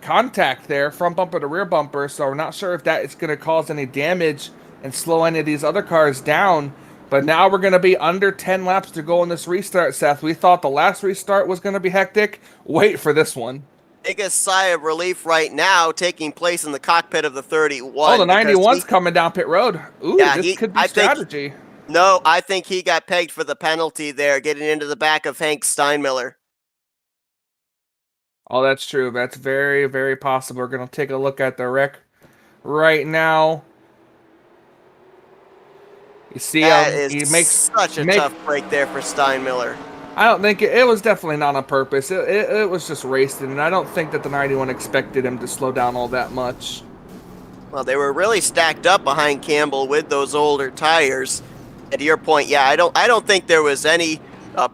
contact there, front bumper to rear bumper, so we're not sure if that is going to cause any damage and slow any of these other cars down. But now we're going to be under 10 laps to go in this restart, Seth. We thought the last restart was going to be hectic. Wait for this one. Biggest sigh of relief right now taking place in the cockpit of the 31. Oh, the 91's coming down pit road. Ooh, yeah, this could be strategy. I think he got pegged for the penalty there, getting into the back of Hank Steinmiller. Oh, that's true. That's very, very possible. We're going to take a look at the wreck right now. You see, he makes such a tough break there for Steinmiller. I don't think it was definitely not on purpose. It was just racing, and I don't think that the 91 expected him to slow down all that much. Well, they were really stacked up behind Campbell with those older tires. And to your point, yeah, I don't think there was any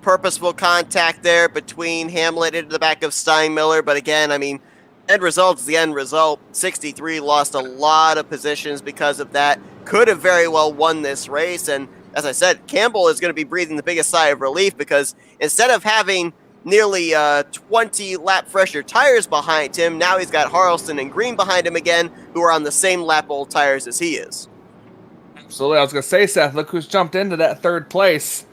purposeful contact there between Hamlet into the back of Steinmiller. But again, I mean, end result is the end result. 63 lost a lot of positions because of that. Could have very well won this race. And as I said, Campbell is going to be breathing the biggest sigh of relief because instead of having nearly 20 lap fresher tires behind him. Now he's got Harlson and Green behind him again, who are on the same lap old tires as he is. Absolutely. I was going to say, Seth, look who's jumped into that third place.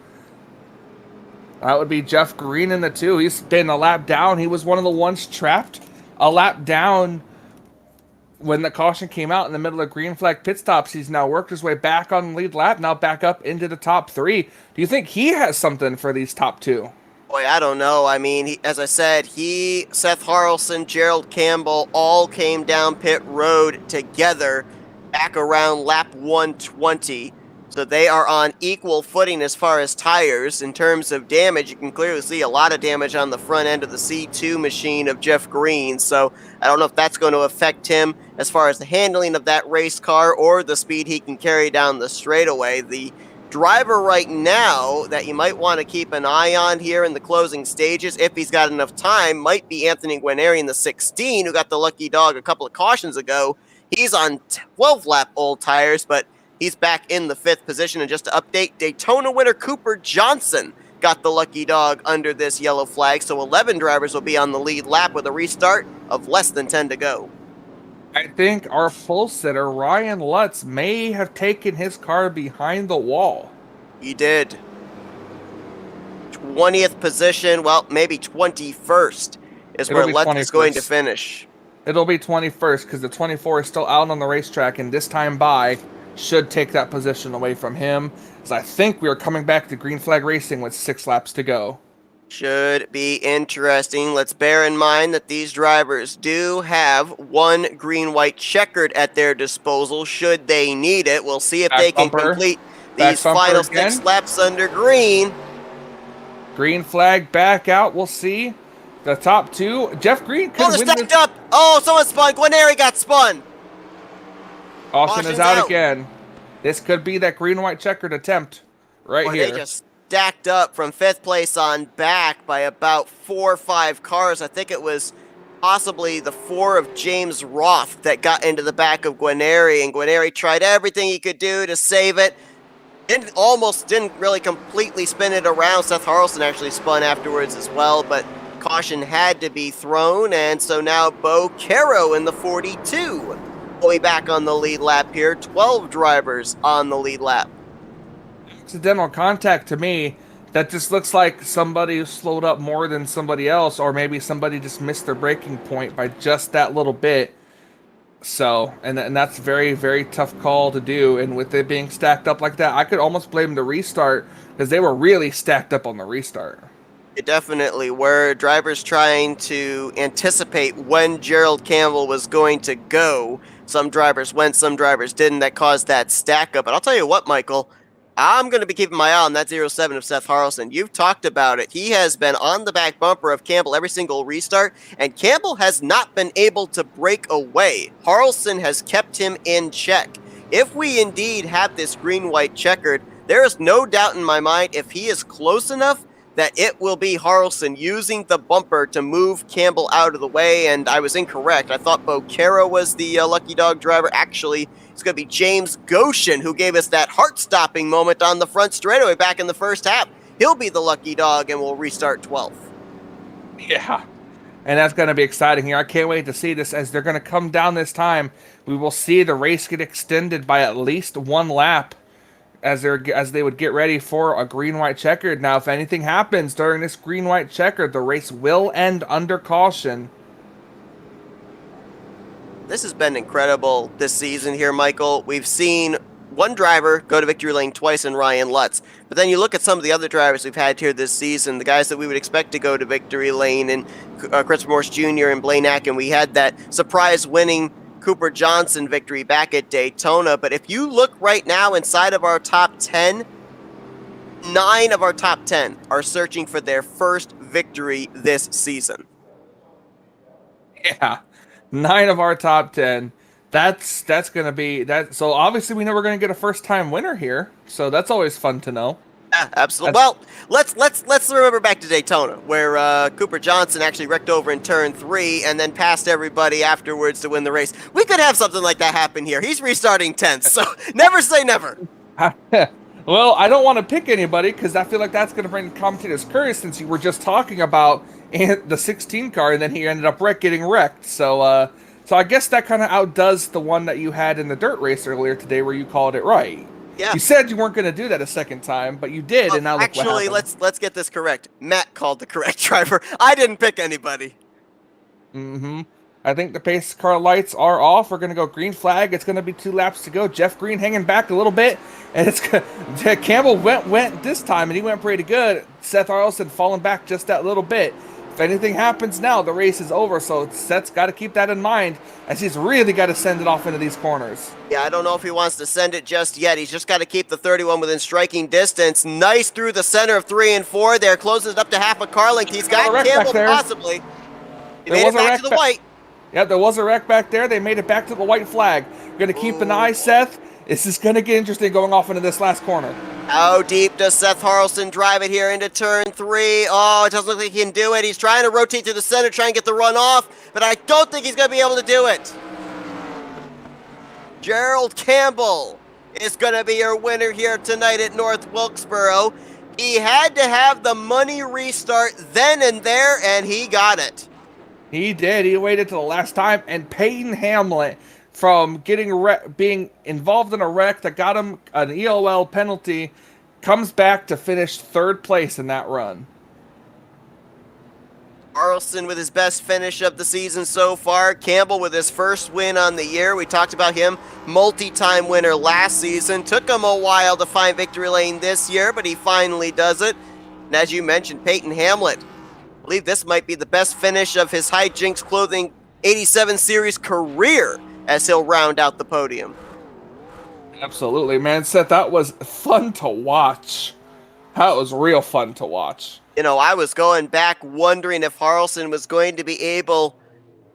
That would be Jeff Green in the 2. He's been a lap down. He was one of the ones trapped a lap down when the caution came out in the middle of green flag pit stops. He's now worked his way back on the lead lap, now back up into the top 3. Do you think he has something for these top 2? Boy, I don't know. I mean, as I said, Seth Carlson, Gerald Campbell all came down pit road together back around lap 120. So they are on equal footing as far as tires. In terms of damage, you can clearly see a lot of damage on the front end of the C2 machine of Jeff Green. So I don't know if that's going to affect him as far as the handling of that race car or the speed he can carry down the straightaway. The driver right now that you might want to keep an eye on here in the closing stages, if he's got enough time, might be Anthony Guarneri in the 16, who got the lucky dog a couple of cautions ago. He's on 12-lap old tires, but he's back in the 5th position. And just to update, Daytona winner Cooper Johnson got the lucky dog under this yellow flag. So 11 drivers will be on the lead lap with a restart of less than 10 to go. I think our pole sitter, Ryan Lutz, may have taken his car behind the wall. He did. 20th position, well, maybe 21st is where Lutz is going to finish. It'll be 21st because the 24 is still out on the racetrack, and this time by should take that position away from him. As I think we are coming back to green flag racing with 6 laps to go. Should be interesting. Let's bear in mind that these drivers do have one green-white checkered at their disposal should they need it. We'll see if they can complete these final 6 laps under green. Green flag back out. We'll see. The top 2. Jeff Green could win stacked up. Oh, someone spun. Guarneri got spun. Caution is out again. This could be that green-white checkered attempt right here. They just stacked up from 5th place on back by about 4 or 5 cars. I think it was possibly the 4 of James Roth that got into the back of Guarneri, and Guarneri tried everything he could do to save it. Almost didn't really completely spin it around. Seth Carlson actually spun afterwards as well, but caution had to be thrown, and so now Bo Caro in the 42 going back on the lead lap here. 12 drivers on the lead lap. Accidental contact to me, that just looks like somebody who slowed up more than somebody else, or maybe somebody just missed their braking point by just that little bit. So, and that's very, very tough call to do. And with it being stacked up like that, I could almost blame the restart because they were really stacked up on the restart. It definitely were. Drivers trying to anticipate when Gerald Campbell was going to go. Some drivers went, some drivers didn't. That caused that stack up. But I'll tell you what, Michael, I'm going to be keeping my eye on that 07 of Seth Carlson. You've talked about it. He has been on the back bumper of Campbell every single restart, and Campbell has not been able to break away. Carlson has kept him in check. If we indeed have this green-white checkered, there is no doubt in my mind if he is close enough that it will be Carlson using the bumper to move Campbell out of the way, and I was incorrect. I thought Bo Caro was the lucky dog driver. Actually, it's going to be James Goshen who gave us that heart-stopping moment on the front straightaway back in the first half. He'll be the lucky dog, and we'll restart 12th. Yeah, and that's going to be exciting here. I can't wait to see this as they're going to come down this time. We will see the race get extended by at least 1 lap as they would get ready for a green-white checkered. Now, if anything happens during this green-white checkered, the race will end under caution. This has been incredible this season here, Michael. We've seen one driver go to victory lane twice in Ryan Lutz. But then you look at some of the other drivers we've had here this season, the guys that we would expect to go to victory lane, and Christopher Morse Jr. and Blaine Atkins. We had that surprise winning Cooper Johnson victory back at Daytona. But if you look right now inside of our top 10, 9 of our top 10 are searching for their first victory this season. Yeah, 9 of our top 10. That's going to be that. So obviously we know we're going to get a first-time winner here. So that's always fun to know. Yeah, absolutely. Well, let's remember back to Daytona, where Cooper Johnson actually wrecked over in turn 3 and then passed everybody afterwards to win the race. We could have something like that happen here. He's restarting 10th, so never say never. Well, I don't want to pick anybody because I feel like that's going to bring the commentators curious since you were just talking about the 16 car and then he ended up getting wrecked. So, so I guess that kind of outdoes the one that you had in the dirt race earlier today where you called it right. Yeah. You said you weren't going to do that a second time, but you did, and now look what actually, happened. let's get this correct. Matt called the correct driver. I didn't pick anybody. Mm-hmm. I think the pace car lights are off. We're going to go green flag. It's going to be 2 laps to go. Jeff Green hanging back a little bit. And it's Campbell went this time, and he went pretty good. Seth Carlson falling back just that little bit. If anything happens now, the race is over. So Seth's got to keep that in mind as he's really got to send it off into these corners. Yeah, I don't know if he wants to send it just yet. He's just got to keep the 31 within striking distance. Nice through the center of 3 and 4 there. Closes it up to half a car length. He's got Campbell possibly. He made it back to the white. Yeah, there was a wreck back there. They made it back to the white flag. Going to keep an eye, Seth. This is going to get interesting going off into this last corner. How deep does Seth Carlson drive it here into turn 3? Oh, it doesn't look like he can do it. He's trying to rotate to the center, trying to get the run off, but I don't think he's going to be able to do it. Gerald Campbell is going to be your winner here tonight at North Wilkesboro. He had to have the money restart then and there, and he got it. He did. He waited till the last time, and Peyton Hamlet, from being involved in a wreck that got him an EOL penalty, comes back to finish 3rd place in that run. Carlson with his best finish of the season so far. Campbell with his first win on the year. We talked about him, multi-time winner last season. Took him a while to find victory lane this year, but he finally does it. And as you mentioned, Peyton Hamlet, I believe this might be the best finish of his Hijinx Clothing 87 Series career as he'll round out the podium. Absolutely, man. Seth, that was fun to watch. That was real fun to watch. You know, I was going back wondering if Carlson was going to be able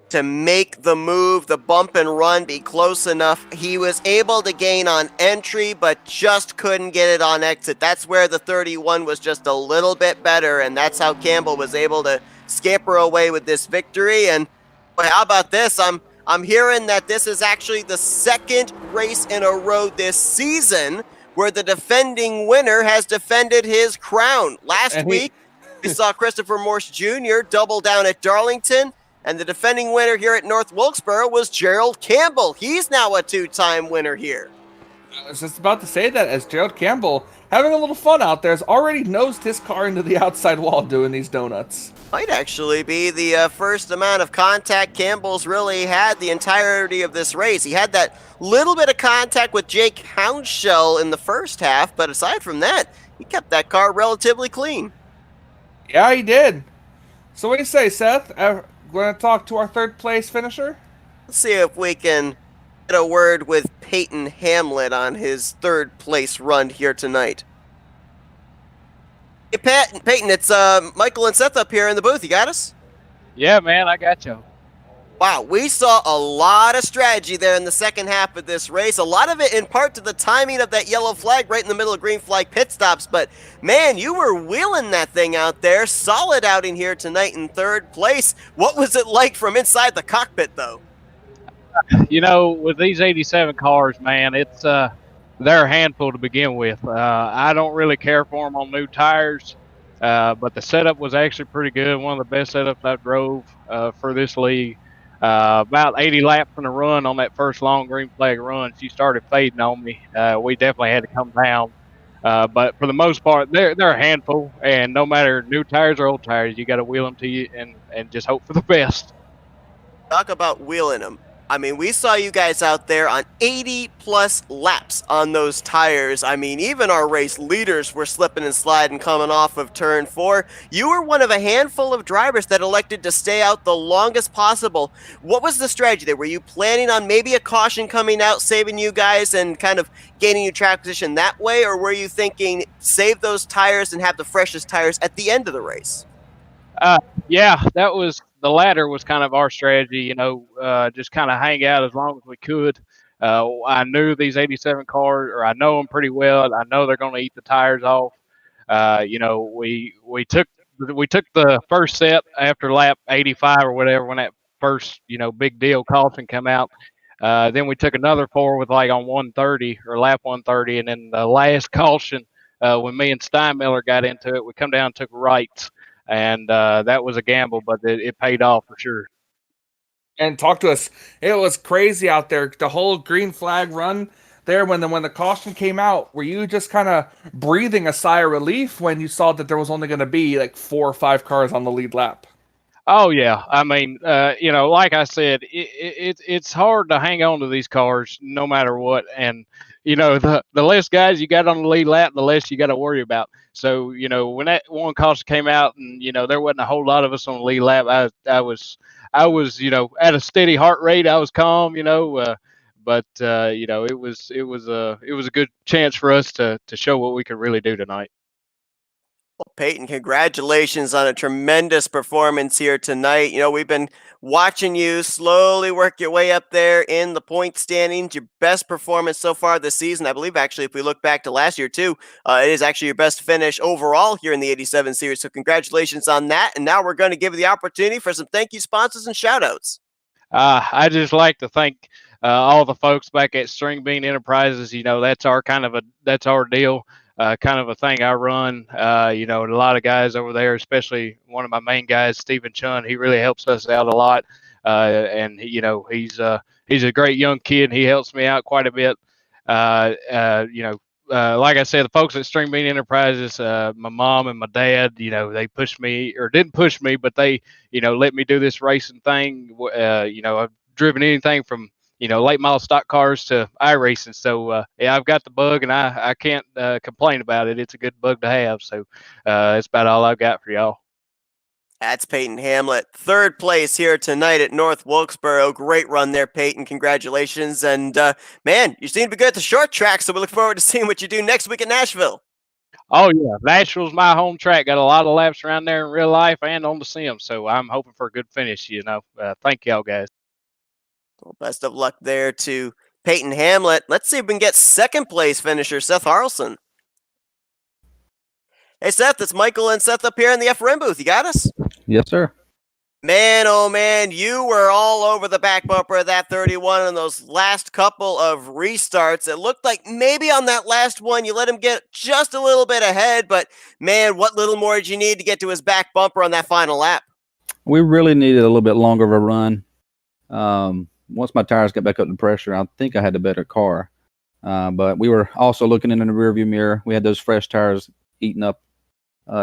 to make the move, the bump and run, be close enough. He was able to gain on entry, but just couldn't get it on exit. That's where the 31 was just a little bit better, and that's how Campbell was able to scamper away with this victory. And boy, how about this? I'm hearing that this is actually the 2nd race in a row this season where the defending winner has defended his crown. Last week, we saw Christopher Morse Jr. double down at Darlington, and the defending winner here at North Wilkesboro was Gerald Campbell. He's now a 2-time winner here. I was just about to say that, as Gerald Campbell, having a little fun out there, has already nosed his car into the outside wall doing these donuts. Might actually be the first amount of contact Campbell's really had the entirety of this race. He had that little bit of contact with Jake Hounshell in the first half, but aside from that, he kept that car relatively clean. Yeah, he did. So what do you say, Seth? Going to talk to our 3rd place finisher? Let's see if we can get a word with Peyton Hamlet on his 3rd place run here tonight. Hey, Peyton, it's Michael and Seth up here in the booth. You got us? Yeah, man, I got you. Wow, we saw a lot of strategy there in the second half of this race. A lot of it in part to the timing of that yellow flag right in the middle of green flag pit stops. But, man, you were wheeling that thing out there. Solid outing here tonight in 3rd place. What was it like from inside the cockpit, though? You know, with these 87 cars, man, it's they're a handful to begin with. I don't really care for them on new tires, but the setup was actually pretty good. One of the best setups I drove for this league. About 80 laps in a run on that first long green flag run, she started fading on me. We definitely had to come down. But for the most part, they're a handful, and no matter new tires or old tires, you got to wheel them to you and just hope for the best. Talk about wheeling them. I mean, we saw you guys out there on 80-plus laps on those tires. I mean, even our race leaders were slipping and sliding coming off of turn 4. You were one of a handful of drivers that elected to stay out the longest possible. What was the strategy there? Were you planning on maybe a caution coming out, saving you guys and kind of gaining your track position that way? Or were you thinking save those tires and have the freshest tires at the end of the race? Yeah, that was the latter was kind of our strategy, you know, just kind of hang out as long as we could. I knew these 87 cars, or I know them pretty well. I know they're going to eat the tires off. You know, we took the first set after lap 85 or whatever when that first, you know, big deal caution come out. Then we took another 4 with like on 130 or lap 130, and then the last caution when me and Steinmiller got into it, we come down and took rights, and that was a gamble, but it paid off for sure. And talk to us. It was crazy out there. The whole green flag run there when the caution came out. Were you just kind of breathing a sigh of relief when you saw that there was only going to be like 4 or 5 cars on the lead lap? Oh yeah, I mean, like I said, it's hard to hang on to these cars no matter what, and the less guys you got on the lead lap, the less you got to worry about. So when that one caution came out, and there wasn't a whole lot of us on the lead lap, I was at a steady heart rate. I was calm, but it was a good chance for us to show what we could really do tonight. Well, Peyton, congratulations on a tremendous performance here tonight. We've been watching you slowly work your way up there in the point standings. Your best performance so far this season. I believe, actually, if we look back to last year, too, it is actually your best finish overall here in the 87 series. So congratulations on that. And now we're going to give you the opportunity for some thank you sponsors and shout-outs. I just like to thank all the folks back at String Bean Enterprises. That's our deal. Kind of a thing I run, a lot of guys over there, especially one of my main guys, Stephen Chun, he really helps us out a lot. And he's a great young kid. And he helps me out quite a bit. Like I said, the folks at String Bean Enterprises, my mom and my dad, they pushed me, or didn't push me, but they, let me do this racing thing. I've driven anything from late model stock cars to iRacing. So, yeah, I've got the bug, and I can't complain about it. It's a good bug to have. So, that's about all I've got for y'all. That's Peyton Hamlet. 3rd place here tonight at North Wilkesboro. Great run there, Peyton. Congratulations. And, man, you seem to be good at the short track, so we look forward to seeing what you do next week at Nashville. Oh, yeah. Nashville's my home track. Got a lot of laps around there in real life and on the sim. So, I'm hoping for a good finish, Thank y'all, guys. Well, best of luck there to Peyton Hamlet. Let's see if we can get 2nd place finisher Seth Carlson. Hey, Seth, it's Michael and Seth up here in the FRM booth. You got us? Yes, sir. Man, oh man, you were all over the back bumper of that 31 on those last couple of restarts. It looked like maybe on that last one you let him get just a little bit ahead, but man, what little more did you need to get to his back bumper on that final lap? We really needed a little bit longer of a run. Once my tires got back up to pressure, I think I had the better car. But we were also looking in the rearview mirror. We had those fresh tires eating up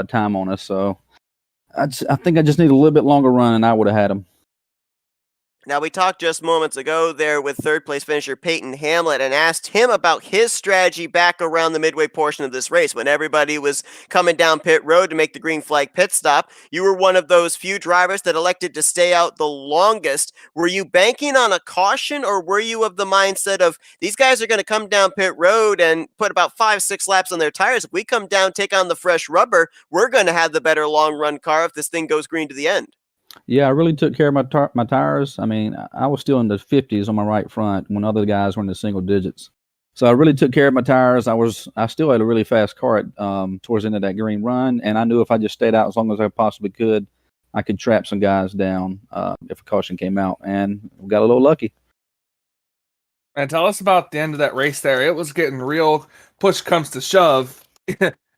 time on us. So I think I just need a little bit longer run, and I would have had them. Now, we talked just moments ago there with 3rd place finisher Peyton Hamlet and asked him about his strategy back around the midway portion of this race when everybody was coming down pit road to make the green flag pit stop. You were one of those few drivers that elected to stay out the longest. Were you banking on a caution, or were you of the mindset of these guys are going to come down pit road and put about 5-6 laps on their tires? If we come down, take on the fresh rubber, we're going to have the better long run car if this thing goes green to the end? Yeah, I really took care of my tires. I mean, I was still in the 50s on my right front when other guys were in the single digits. So I really took care of my tires. I still had a really fast car towards the end of that green run, and I knew if I just stayed out as long as I possibly could, I could trap some guys down if a caution came out, and we got a little lucky. And tell us about the end of that race there. It was getting real push comes to shove.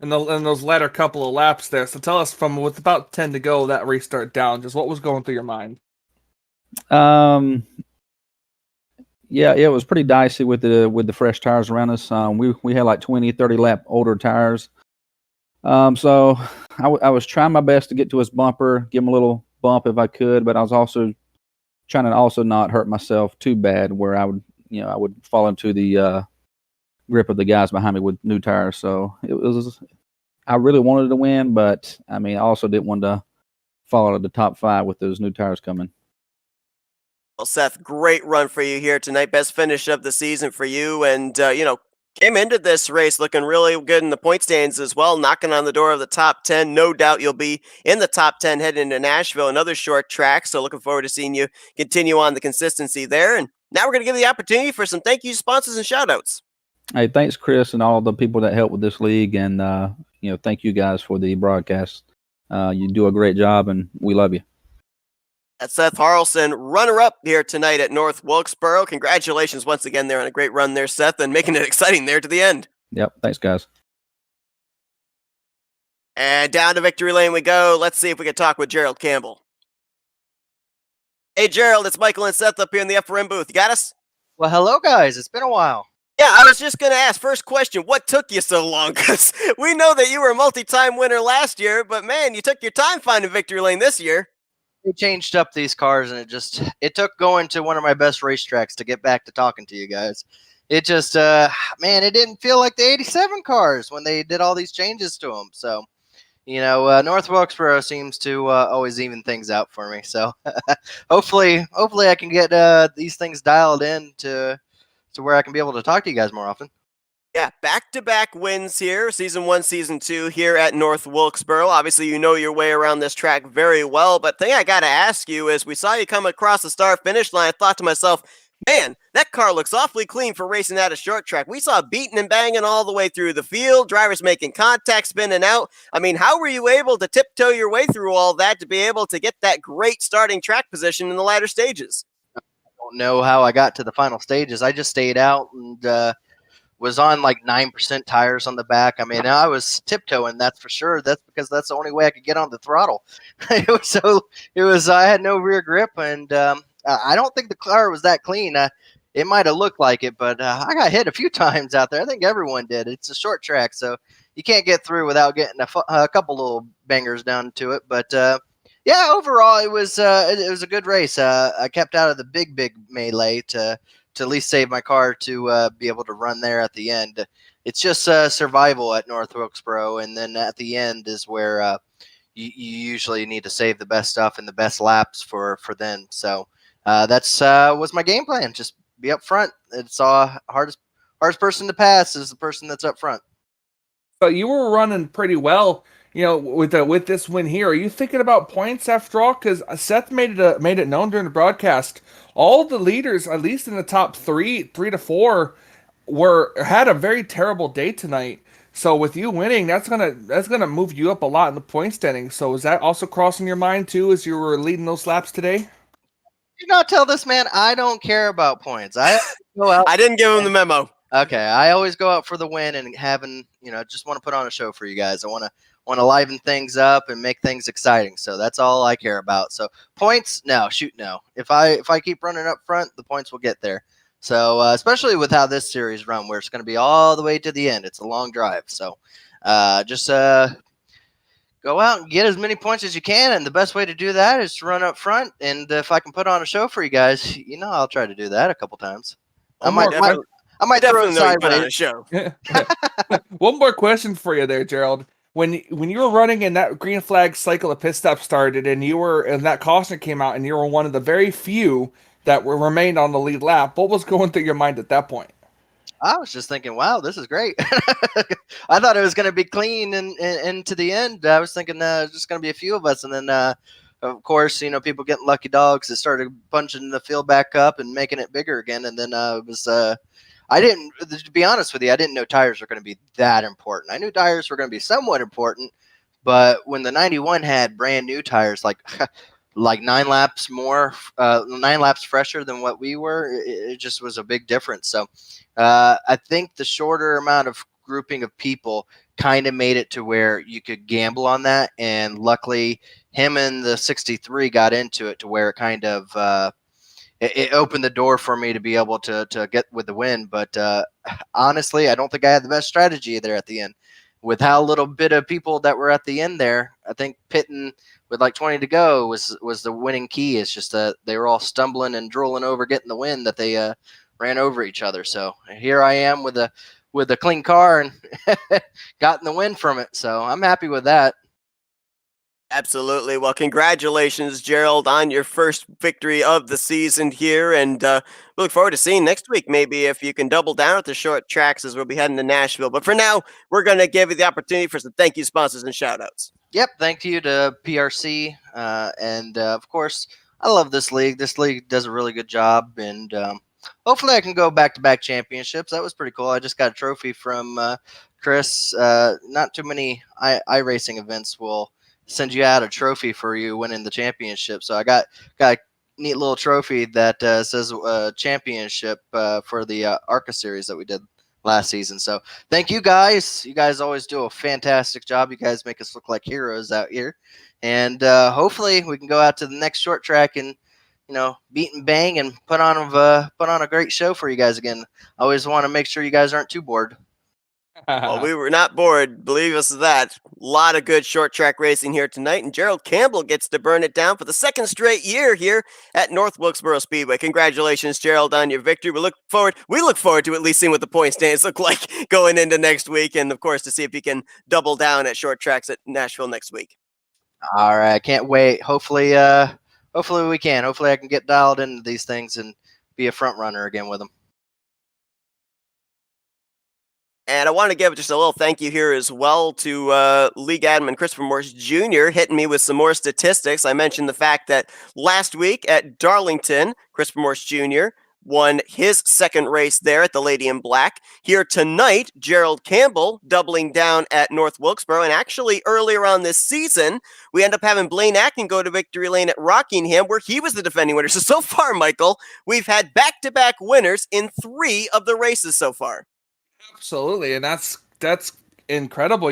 In those latter couple of laps there. So tell us, from with about 10 to go, that restart down, just what was going through your mind? Yeah, it was pretty dicey with the fresh tires around us. We had like 20, 30 lap older tires. So I was trying my best to get to his bumper, give him a little bump if I could, but I was also trying to also not hurt myself too bad where I would fall into the grip of the guys behind me with new tires. So I really wanted to win, but I mean, I also didn't want to fall out of the top 5 with those new tires coming. Well, Seth, great run for you here tonight. Best finish of the season for you. And, came into this race looking really good in the point standings as well, knocking on the door of the top 10. No doubt you'll be in the top 10 heading into Nashville, another short track. So looking forward to seeing you continue on the consistency there. And now we're going to give you the opportunity for some thank you sponsors and shout outs. Hey, thanks, Chris, and all the people that help with this league. And, thank you guys for the broadcast. You do a great job, and we love you. That's Seth Carlson, runner-up here tonight at North Wilkesboro. Congratulations once again there on a great run there, Seth, and making it exciting there to the end. Yep. Thanks, guys. And down to victory lane we go. Let's see if we can talk with Gerald Campbell. Hey, Gerald, it's Michael and Seth up here in the upper end booth. You got us? Well, hello, guys. It's been a while. Yeah, I was just going to ask, first question, what took you so long? Because we know that you were a multi-time winner last year, but man, you took your time finding victory lane this year. They changed up these cars, and it took going to one of my best racetracks to get back to talking to you guys. It just, man, it didn't feel like the 87 cars when they did all these changes to them. So, you know, North Wilkesboro seems to always even things out for me. So hopefully I can get these things dialed in to where I can be able to talk to you guys more often. Yeah, back-to-back wins here, Season 1, Season 2 here at North Wilkesboro. Obviously, you know your way around this track very well, but the thing I got to ask you is we saw you come across the start-finish line. I thought to myself, man, that car looks awfully clean for racing at a short track. We saw beating and banging all the way through the field, drivers making contact, spinning out. I mean, how were you able to tiptoe your way through all that to be able to get that great starting track position in the latter stages? I don't know how I got to the final stages. I just stayed out and was on like 9% tires on the back. I mean, I was tiptoeing, that's for sure. That's because that's the only way I could get on the throttle. I had no rear grip, and I don't think the car was that clean. It might have looked like it, but I got hit a few times out there. I think everyone did. It's a short track, so you can't get through without getting a couple little bangers down to it. But yeah, overall, it was a good race. I kept out of the big melee to at least save my car to be able to run there at the end. It's just survival at North Wilkesboro, and then at the end is where you usually need to save the best stuff and the best laps for them. So that's was my game plan. Just be up front. It's hardest person to pass is the person that's up front. So you were running pretty well, you know, with this win here. Are you thinking about points after all? Because Seth made it known during the broadcast. All the leaders, at least in the top three to four, had a very terrible day tonight. So with you winning, that's gonna move you up a lot in the point standing. So is that also crossing your mind too as you were leading those laps today? Do not tell this man I don't care about points. I go out. I didn't give him the memo. Okay, I always go out for the win and just want to put on a show for you guys. I want to liven things up and make things exciting. So that's all I care about. So points, no. If I keep running up front, the points will get there. So especially with how this series run, where it's going to be all the way to the end. It's a long drive. So just go out and get as many points as you can. And the best way to do that is to run up front. And if I can put on a show for you guys, I'll try to do that a couple times. I might throw it sideways. Show. One more question for you there, Gerald. When you were running and that green flag cycle of pit stop started and that caution came out and you were one of the very few that remained on the lead lap, what was going through your mind at that point? I was just thinking, wow, this is great. I thought it was going to be clean and to the end. I was thinking just going to be a few of us. And then, of course, people getting lucky dogs that started punching the field back up and making it bigger again. And then to be honest with you, I didn't know tires were going to be that important. I knew tires were going to be somewhat important, but when the 91 had brand new tires, like 9 laps fresher than what we were, it just was a big difference. So I think the shorter amount of grouping of people kind of made it to where you could gamble on that. And luckily him and the 63 got into it to where it kind of, it opened the door for me to be able to get with the win. But honestly, I don't think I had the best strategy there at the end. With how little bit of people that were at the end there, I think pitting with like 20 to go was the winning key. It's just that they were all stumbling and drooling over getting the win that they ran over each other. So here I am with a clean car and gotten the win from it. So I'm happy with that. Absolutely. Well, congratulations, Gerald, on your first victory of the season here. And we look forward to seeing next week, maybe if you can double down at the short tracks as we'll be heading to Nashville. But for now, we're going to give you the opportunity for some thank you sponsors and shout outs. Yep. Thank you to PRC. And of course, I love this league. This league does a really good job. And hopefully I can go back-to-back championships. That was pretty cool. I just got a trophy from Chris. Not too many iRacing events will send you out a trophy for you winning the championship. So I got a neat little trophy that says championship for the ARCA series that we did last season. So thank you guys. You guys always do a fantastic job. You guys make us look like heroes out here. And hopefully we can go out to the next short track and, beat and bang and put on a great show for you guys again. I always want to make sure you guys aren't too bored. Well, we were not bored, believe us that. A lot of good short track racing here tonight, and Gerald Campbell gets to burn it down for the second straight year here at North Wilkesboro Speedway. Congratulations, Gerald, on your victory. We look forward to at least seeing what the point stands look like going into next week, and of course to see if he can double down at short tracks at Nashville next week. All right, I can't wait. Hopefully we can. Hopefully I can get dialed into these things and be a front runner again with them. And I want to give just a little thank you here as well to League Admin Christopher Morse Jr. hitting me with some more statistics. I mentioned the fact that last week at Darlington, Christopher Morse Jr. won his second race there at the Lady in Black. Here tonight, Gerald Campbell doubling down at North Wilkesboro. And actually, earlier on this season, we end up having Blaine Atkins go to victory lane at Rockingham, where he was the defending winner. So far, Michael, we've had back-to-back winners in 3 of the races so far. Absolutely, and that's incredible.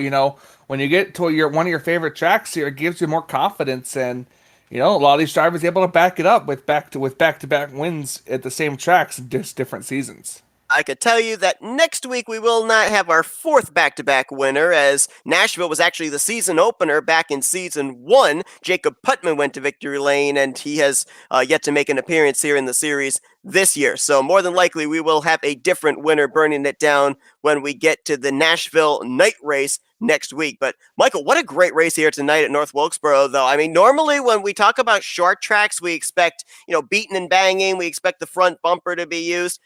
When you get to one of your favorite tracks here, it gives you more confidence, and a lot of these drivers are able to back it up with back-to-back wins at the same tracks in just different seasons. I could tell you that next week we will not have our 4th back-to-back winner, as Nashville was actually the season opener back in season 1. Jacob Putman went to victory lane, and he has yet to make an appearance here in the series this year. So more than likely we will have a different winner burning it down when we get to the Nashville night race next week. But Michael, what a great race here tonight at North Wilkesboro, though. I mean, normally when we talk about short tracks, we expect, beating and banging. We expect the front bumper to be used.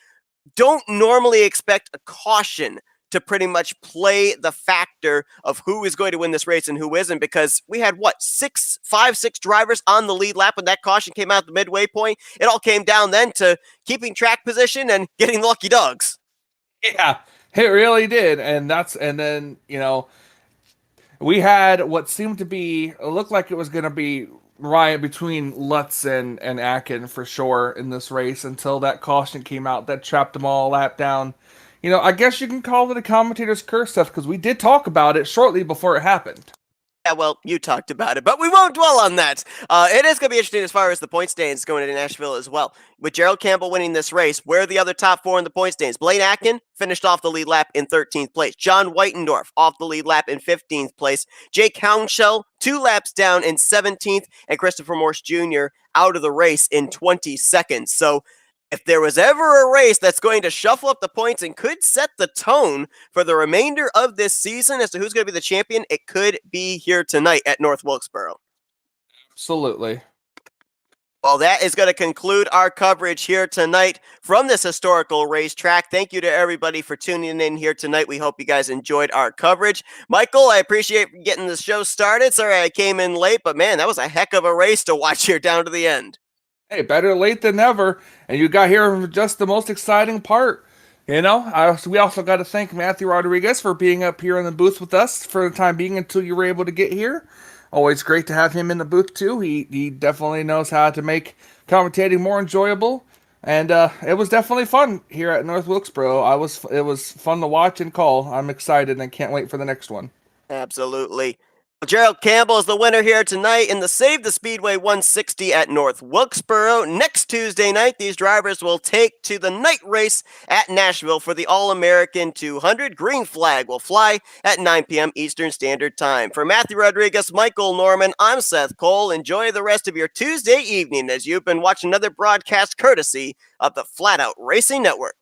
Don't normally expect a caution to pretty much play the factor of who is going to win this race and who isn't, because we had, 5-6 drivers on the lead lap when that caution came out the midway point. It all came down then to keeping track position and getting lucky dogs. Yeah, it really did. And then, we had what seemed to be, it looked like it was going to be riot between Lutz and Akin for sure in this race until that caution came out that trapped them all a lap down. I guess you can call it a commentator's curse, Seth, because we did talk about it shortly before it happened. Yeah, well, you talked about it, but we won't dwell on that. It is going to be interesting as far as the point stands going into Nashville as well. With Gerald Campbell winning this race, where are the other top 4 in the point stands? Blaine Atkins finished off the lead lap in 13th place. John Whitendorf off the lead lap in 15th place. Jake Hounshell 2 laps down in 17th, and Christopher Morse Jr. out of the race in 22nd. So if there was ever a race that's going to shuffle up the points and could set the tone for the remainder of this season as to who's going to be the champion, it could be here tonight at North Wilkesboro. Absolutely. Well, that is going to conclude our coverage here tonight from this historical racetrack. Thank you to everybody for tuning in here tonight. We hope you guys enjoyed our coverage. Michael, I appreciate getting the show started. Sorry I came in late, but man, that was a heck of a race to watch here down to the end. Hey, better late than never. And you got here just the most exciting part. We also got to thank Matthew Rodriguez for being up here in the booth with us for the time being until you were able to get here. Always great to have him in the booth, too. He definitely knows how to make commentating more enjoyable. And it was definitely fun here at North Wilkesboro. It was fun to watch and call. I'm excited and can't wait for the next one. Absolutely. Gerald Campbell is the winner here tonight in the Save the Speedway 160 at North Wilkesboro. Next Tuesday night, these drivers will take to the night race at Nashville for the All-American 200. Green flag will fly at 9 p.m. Eastern Standard Time. For Matthew Rodriguez, Michael Norman, I'm Seth Cole. Enjoy the rest of your Tuesday evening as you've been watching another broadcast courtesy of the Flatout Racing Network.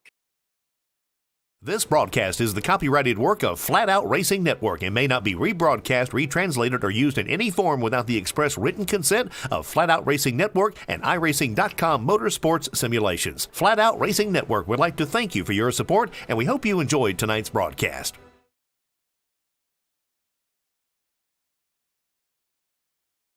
This broadcast is the copyrighted work of Flatout Racing Network and may not be rebroadcast, retranslated, or used in any form without the express written consent of Flatout Racing Network and iRacing.com Motorsports Simulations. Flatout Racing Network would like to thank you for your support, and we hope you enjoyed tonight's broadcast.